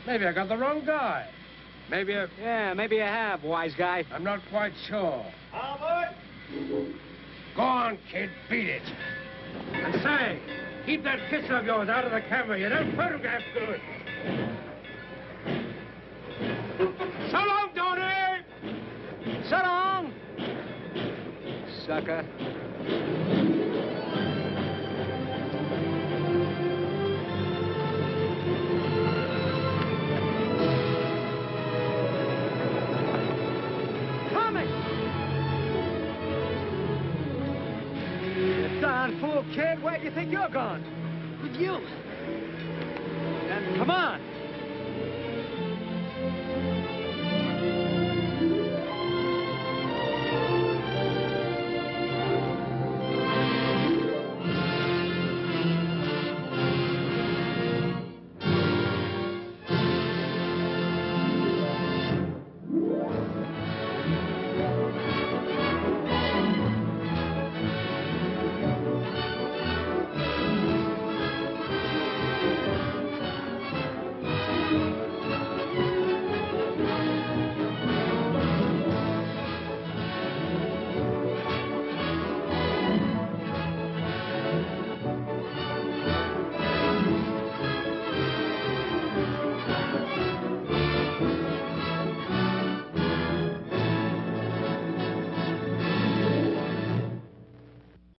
Maybe I got the wrong guy. Maybe I... Yeah, maybe you have, wise guy. I'm not quite sure. Albert! Go on, kid, beat it. And say, keep that kiss of yours out of the camera. You don't photograph good. So long, Tony! So long! Sucker. Fool kid, where do you think you're going? With you. Then come on.